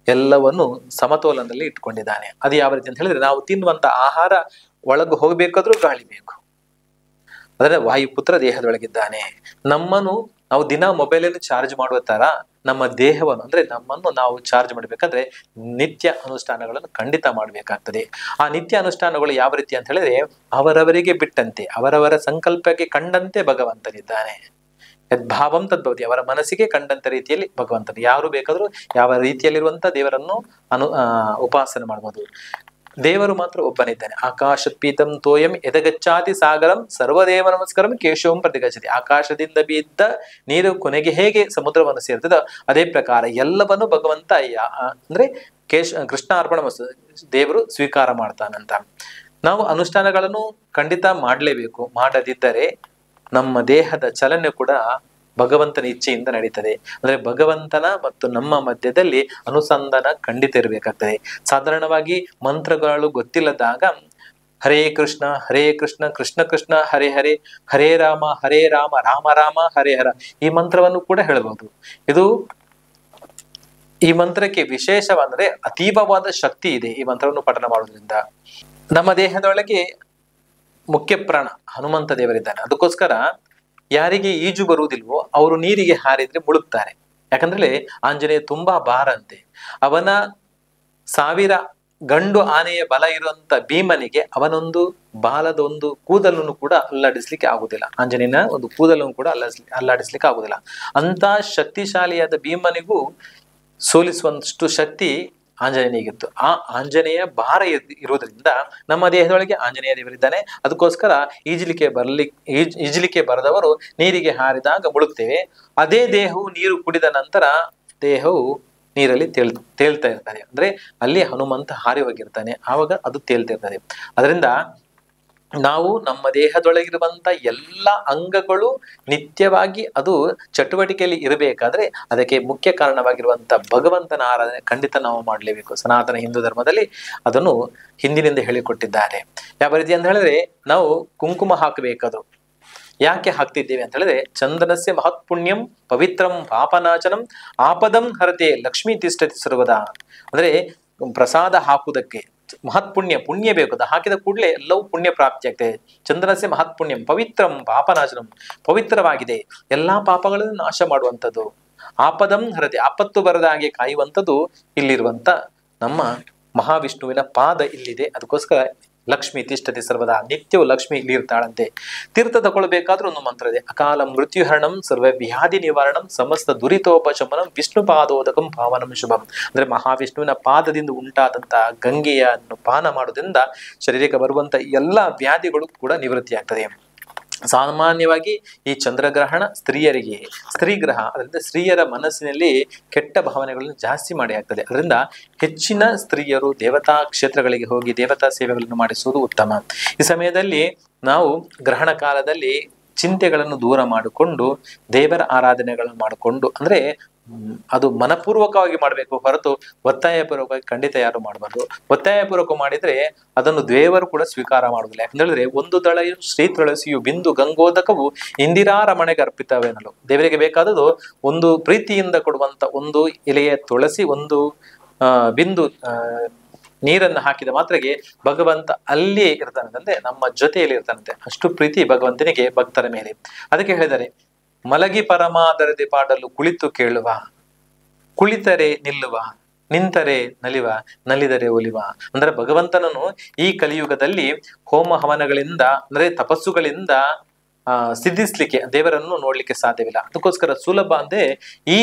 ಎಲ್ಲವನ್ನು ಸಮತೋಲನದಲ್ಲಿ ಇಟ್ಕೊಂಡಿದ್ದಾನೆ. ಅದು ಯಾವ ರೀತಿ ಅಂತ ಹೇಳಿದ್ರೆ, ನಾವು ತಿನ್ನುವಂತ ಆಹಾರ ಒಳಗೆ ಹೋಗ್ಬೇಕಾದ್ರೂ ಗಾಳಿ ಬೇಕು. ಅದರ ವಾಯುಪುತ್ರ ದೇಹದೊಳಗಿದ್ದಾನೆ. ನಾವು ದಿನ ಮೊಬೈಲನ್ನು ಚಾರ್ಜ್ ಮಾಡುವ ತರ ನಮ್ಮ ದೇಹವನ್ನು ಅಂದ್ರೆ ನಮ್ಮನ್ನು ನಾವು ಚಾರ್ಜ್ ಮಾಡಬೇಕಾದ್ರೆ ನಿತ್ಯ ಅನುಷ್ಠಾನಗಳನ್ನು ಖಂಡಿತ ಮಾಡಬೇಕಾಗ್ತದೆ. ಆ ನಿತ್ಯ ಅನುಷ್ಠಾನಗಳು ಯಾವ ರೀತಿ ಅಂತ ಹೇಳಿದ್ರೆ, ಅವರವರಿಗೆ ಬಿಟ್ಟಂತೆ, ಅವರವರ ಸಂಕಲ್ಪಕ್ಕೆ ಕಂಡಂತೆ ಭಗವಂತನಿದ್ದಾನೆ. ಯದ್ಭಾವಂ ತದ್ಭವತಿ. ಅವರ ಮನಸ್ಸಿಗೆ ಕಂಡಂತ ರೀತಿಯಲ್ಲಿ ಭಗವಂತನು. ಯಾರು ಬೇಕಾದ್ರೂ ಯಾವ ರೀತಿಯಲ್ಲಿರುವಂತ ದೇವರನ್ನು ಉಪಾಸನೆ ಮಾಡಬಹುದು. ದೇವರು ಮಾತ್ರ ಒಬ್ಬನಿದ್ದಾನೆ. ಆಕಾಶ ಪೀತಂ ತೋಯಂ ಎದಗಚ್ಚಾತಿ ಸಾಗರಂ ಸರ್ವದೇವ ನಮಸ್ಕರಂ ಕೇಶವಂ ಪ್ರತಿಗಚ್ಚತಿ. ಆಕಾಶದಿಂದ ಬಿದ್ದ ನೀರು ಕೊನೆಗೆ ಹೇಗೆ ಸಮುದ್ರವನ್ನು ಸೇರ್ತದೋ ಅದೇ ಪ್ರಕಾರ ಎಲ್ಲವನ್ನು ಭಗವಂತ ಅಂದ್ರೆ ಕೃಷ್ಣ ಅರ್ಪಣ ದೇವರು ಸ್ವೀಕಾರ ಮಾಡ್ತಾನಂತ. ನಾವು ಅನುಷ್ಠಾನಗಳನ್ನು ಖಂಡಿತ ಮಾಡಲೇಬೇಕು. ಮಾಡದಿದ್ದರೆ ನಮ್ಮ ದೇಹದ ಚಲನೆ ಕೂಡ ಭಗವಂತನ ಇಚ್ಛೆಯಿಂದ ನಡೀತದೆ. ಅಂದ್ರೆ ಭಗವಂತನ ಮತ್ತು ನಮ್ಮ ಮಧ್ಯದಲ್ಲಿ ಅನುಸಂಧಾನ ಖಂಡಿತ ಇರಬೇಕಾಗ್ತದೆ. ಸಾಧಾರಣವಾಗಿ ಮಂತ್ರಗಳು ಗೊತ್ತಿಲ್ಲದಾಗ ಹರೇ ಕೃಷ್ಣ ಕೃಷ್ಣ ಕೃಷ್ಣ ಹರೇ ಹರೇ, ಹರೇ ರಾಮ ರಾಮ ರಾಮ ಹರೇ ಹರ ಈ ಮಂತ್ರವನ್ನು ಕೂಡ ಹೇಳಬಹುದು. ಈ ಮಂತ್ರಕ್ಕೆ ವಿಶೇಷವಂದ್ರೆ ಅತೀವವಾದ ಶಕ್ತಿ ಇದೆ. ಈ ಮಂತ್ರವನ್ನು ಪಠನ ಮಾಡೋದ್ರಿಂದ ನಮ್ಮ ದೇಹದೊಳಗೆ ಮುಖ್ಯ ಪ್ರಾಣ ಹನುಮಂತ ದೇವರಿದ್ದಾನೆ. ಅದಕ್ಕೋಸ್ಕರ ಯಾರಿಗೆ ಈಜು ಬರುವುದಿಲ್ವೋ ಅವರು ನೀರಿಗೆ ಹಾರಿದ್ರೆ ಮುಳುಗ್ತಾರೆ. ಯಾಕಂದ್ರೆ ಆಂಜನೇಯ ತುಂಬಾ ಭಾರಂತೆ. ಅವನ 1000 ಗಂಡು ಆನೆಯ ಬಲ ಇರುವಂತ ಭೀಮನಿಗೆ ಅವನೊಂದು ಬಾಲದ ಒಂದು ಕೂದಲನ್ನು ಕೂಡ ಅಲ್ಲಾಡಿಸ್ಲಿಕ್ಕೆ ಆಗುದಿಲ್ಲ. ಆಂಜನೇಯನ ಒಂದು ಕೂದಲನ್ನು ಕೂಡ ಅಲ್ಲಾಡಿಸ್ಲಿಕ್ಕೆ ಆಗುದಿಲ್ಲ. ಅಂತ ಶಕ್ತಿಶಾಲಿಯಾದ ಭೀಮನಿಗೂ ಸೋಲಿಸುವಷ್ಟು ಶಕ್ತಿ ಆಂಜನೇಯನಿಗಿತ್ತು. ಆ ಆಂಜನೇಯ ಭಾರ ಇರುವುದರಿಂದ ನಮ್ಮ ದೇಹದೊಳಗೆ ಆಂಜನೇಯ ದೇವರಿದ್ದಾನೆ. ಅದಕ್ಕೋಸ್ಕರ ಈಜಲಿಕ್ಕೆ ಬರದವರು ನೀರಿಗೆ ಹಾರಿದಾಗ ಮುಳುಗ್ತೇವೆ. ಅದೇ ದೇಹವು ನೀರು ಕುಡಿದ ನಂತರ ದೇಹವು ನೀರಲ್ಲಿ ತೇಲ್ತಾ ಇರ್ತದೆ. ಅಂದ್ರೆ ಅಲ್ಲಿ ಹನುಮಂತ ಹಾರಿ ಹೋಗಿರ್ತಾನೆ, ಆವಾಗ ಅದು ತೇಲ್ತಾ ಇರ್ತದೆ. ಅದರಿಂದ ನಾವು ನಮ್ಮ ದೇಹದೊಳಗಿರುವಂತ ಎಲ್ಲ ಅಂಗಗಳು ನಿತ್ಯವಾಗಿ ಅದು ಚಟುವಟಿಕೆಯಲ್ಲಿ ಇರಬೇಕಾದ್ರೆ ಅದಕ್ಕೆ ಮುಖ್ಯ ಕಾರಣವಾಗಿರುವಂತ ಭಗವಂತನ ಆರಾಧನೆ ಖಂಡಿತ ನಾವು ಮಾಡಲೇಬೇಕು. ಸನಾತನ ಹಿಂದೂ ಧರ್ಮದಲ್ಲಿ ಅದನ್ನು ಹಿಂದಿನಿಂದ ಹೇಳಿಕೊಟ್ಟಿದ್ದಾರೆ. ಯಾವ ರೀತಿ ಅಂತ ಹೇಳಿದ್ರೆ, ನಾವು ಕುಂಕುಮ ಹಾಕಬೇಕದು ಯಾಕೆ ಹಾಕ್ತಿದ್ದೇವೆ ಅಂತ ಹೇಳಿದ್ರೆ, ಚಂದನಸ್ಯ ಮಹತ್ ಪುಣ್ಯಂ ಪವಿತ್ರಂ ಪಾಪನಾಚನಂ ಆಪದಂ ಹರತೆ ಲಕ್ಷ್ಮೀ ತಿಷ್ಠತಿ ಸರ್ವದಾ. ಅಂದ್ರೆ ಪ್ರಸಾದ ಹಾಕುವುದಕ್ಕೆ ಮಹತ್ ಪುಣ್ಯ ಬೇಕು. ಅದು ಹಾಕಿದ ಕೂಡಲೇ ಎಲ್ಲವೂ ಪುಣ್ಯ ಪ್ರಾಪ್ತಿ ಆಗ್ತದೆ. ಚಂದನಸ್ಯ ಮಹತ್ ಪುಣ್ಯಂ ಪವಿತ್ರಂ ಪಾಪನಾಶನಂ, ಪವಿತ್ರವಾಗಿದೆ, ಎಲ್ಲಾ ಪಾಪಗಳನ್ನು ನಾಶ ಮಾಡುವಂಥದ್ದು. ಆಪದಂ ಹರತೆ, ಆಪತ್ತು ಬರದ ಹಾಗೆ ಕಾಯುವಂಥದ್ದು ಇಲ್ಲಿರುವಂತ ನಮ್ಮ ಮಹಾವಿಷ್ಣುವಿನ ಪಾದ ಇಲ್ಲಿದೆ. ಅದಕ್ಕೋಸ್ಕರ ಲಕ್ಷ್ಮಿ ತಿಷ್ಠತಿ ಸರ್ವದಾ, ನಿತ್ಯವೂ ಲಕ್ಷ್ಮಿ ಇಲ್ಲಿ ಇರ್ತಾಳಂತೆ. ತೀರ್ಥ ತಗೊಳ್ಬೇಕಾದ್ರೂ ಒಂದು ಮಂತ್ರ ಇದೆ, ಅಕಾಲ ಮೃತ್ಯುಹರಣಂ ಸರ್ವ ವ್ಯಾಧಿ ನಿವಾರಣಂ ಸಮಸ್ತ ದುರಿತೋಪಶಮನಂ ವಿಷ್ಣು ಪಾದೋದಕಂ ಪಾವನಂ ಶುಭಂ. ಅಂದ್ರೆ ಮಹಾವಿಷ್ಣುವಿನ ಪಾದದಿಂದ ಉಂಟಾದಂತಹ ಗಂಗೆಯನ್ನು ಪಾನ ಮಾಡೋದ್ರಿಂದ ಶರೀರಕ್ಕೆ ಬರುವಂತ ಎಲ್ಲಾ ವ್ಯಾಧಿಗಳು ಕೂಡ ನಿವೃತ್ತಿ ಆಗ್ತದೆ. ಸಾಮಾನ್ಯವಾಗಿ ಈ ಚಂದ್ರಗ್ರಹಣ ಸ್ತ್ರೀಯರಿಗೆ, ಸ್ತ್ರೀಗ್ರಹ, ಅದರಿಂದ ಸ್ತ್ರೀಯರ ಮನಸ್ಸಿನಲ್ಲಿ ಕೆಟ್ಟ ಭಾವನೆಗಳನ್ನು ಜಾಸ್ತಿ ಮಾಡಿ ಆಗ್ತದೆ. ಅದರಿಂದ ಹೆಚ್ಚಿನ ಸ್ತ್ರೀಯರು ದೇವತಾ ಕ್ಷೇತ್ರಗಳಿಗೆ ಹೋಗಿ ದೇವತಾ ಸೇವೆಗಳನ್ನು ಮಾಡಿಸುವುದು ಉತ್ತಮ. ಈ ಸಮಯದಲ್ಲಿ ನಾವು ಗ್ರಹಣ ಕಾಲದಲ್ಲಿ ಚಿಂತೆಗಳನ್ನು ದೂರ ಮಾಡಿಕೊಂಡು ದೇವರ ಆರಾಧನೆಗಳನ್ನು ಮಾಡಿಕೊಂಡು, ಅಂದ್ರೆ ಅದು ಮನಪೂರ್ವಕವಾಗಿ ಮಾಡಬೇಕು ಹೊರತು ಒತ್ತಾಯಪೂರ್ವಕವಾಗಿ ಖಂಡಿತ ಯಾರು ಮಾಡಬಾರ್ದು. ಒತ್ತಾಯಪೂರ್ವಕ ಮಾಡಿದ್ರೆ ಅದನ್ನು ದೇವರು ಕೂಡ ಸ್ವೀಕಾರ ಮಾಡುವುದಿಲ್ಲ. ಯಾಕಂದ್ರೆ ಒಂದು ದಳೆಯು ಶ್ರೀ ತುಳಸಿಯು ಬಿಂದು ಗಂಗೋದಕವು ಇಂದಿರಾ ರಮಣೆಗೆ ಅರ್ಪಿತವೇನಲು. ದೇವರಿಗೆ ಬೇಕಾದದು ಒಂದು ಪ್ರೀತಿಯಿಂದ ಕೊಡುವಂತ ಒಂದು ಎಲೆಯ ತುಳಸಿ, ಒಂದು ಬಿಂದು ನೀರನ್ನು ಹಾಕಿದ ಮಾತ್ರಗೆ ಭಗವಂತ ಅಲ್ಲಿಯೇ ಇರ್ತಾನಂತೆ, ಅಂದ್ರೆ ನಮ್ಮ ಜೊತೆಯಲ್ಲಿ ಇರ್ತಾನಂತೆ. ಅಷ್ಟು ಪ್ರೀತಿ ಭಗವಂತನಿಗೆ ಭಕ್ತರ ಮೇಲೆ. ಅದಕ್ಕೆ ಹೇಳಿದರೆ, ಮಲಗಿ ಪರಮಾದರದೆ ಪಾಡಲು ಕುಳಿತು ಕೇಳುವ, ಕುಳಿತರೆ ನಿಲ್ಲುವ, ನಿಂತರೆ ನಲಿವ, ನಲಿದರೆ ಒಲಿವ. ಅಂದ್ರೆ ಭಗವಂತನನ್ನು ಈ ಕಲಿಯುಗದಲ್ಲಿ ಹೋಮ ಹವನಗಳಿಂದ, ಅಂದ್ರೆ ತಪಸ್ಸುಗಳಿಂದ ಸಿದ್ಧಿಸ್ಲಿಕ್ಕೆ, ದೇವರನ್ನು ನೋಡ್ಲಿಕ್ಕೆ ಸಾಧ್ಯವಿಲ್ಲ. ಅದಕ್ಕೋಸ್ಕರ ಸುಲಭ ಅಂದ್ರೆ ಈ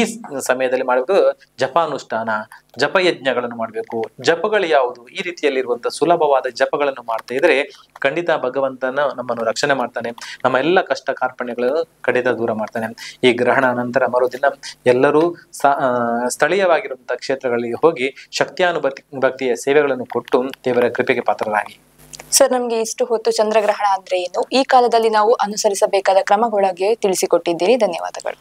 ಸಮಯದಲ್ಲಿ ಮಾಡಬೇಕು ಜಪಾನುಷ್ಠಾನ, ಜಪಯಜ್ಞಗಳನ್ನು ಮಾಡಬೇಕು. ಜಪಗಳು ಯಾವುದು? ಈ ರೀತಿಯಲ್ಲಿರುವಂತಹ ಸುಲಭವಾದ ಜಪಗಳನ್ನು ಮಾಡ್ತಾ ಇದ್ರೆ ಖಂಡಿತ ಭಗವಂತನ ನಮ್ಮನ್ನು ರಕ್ಷಣೆ ಮಾಡ್ತಾನೆ, ನಮ್ಮ ಎಲ್ಲ ಕಷ್ಟ ಕಾರ್ಪಣ್ಯಗಳನ್ನು ಖಂಡಿತ ದೂರ ಮಾಡ್ತಾನೆ. ಈ ಗ್ರಹಣ ನಂತರ ಮರುದಿನ ಎಲ್ಲರೂ ಸ್ಥಳೀಯವಾಗಿರುವಂತಹ ಕ್ಷೇತ್ರಗಳಿಗೆ ಹೋಗಿ ಭಕ್ತಿಯ ಸೇವೆಗಳನ್ನು ಕೊಟ್ಟು ದೇವರ ಕೃಪೆಗೆ ಪಾತ್ರರಾಗಿ. ಸರ್, ನಮ್ಗೆ ಇಷ್ಟು ಹೊತ್ತು ಚಂದ್ರಗ್ರಹಣ ಅಂದ್ರೆ ಏನು, ಈ ಕಾಲದಲ್ಲಿ ನಾವು ಅನುಸರಿಸಬೇಕಾದ ಕ್ರಮಗಳಿಗೆ ತಿಳಿಸಿಕೊಟ್ಟಿದ್ದೀರಿ. ಧನ್ಯವಾದಗಳು.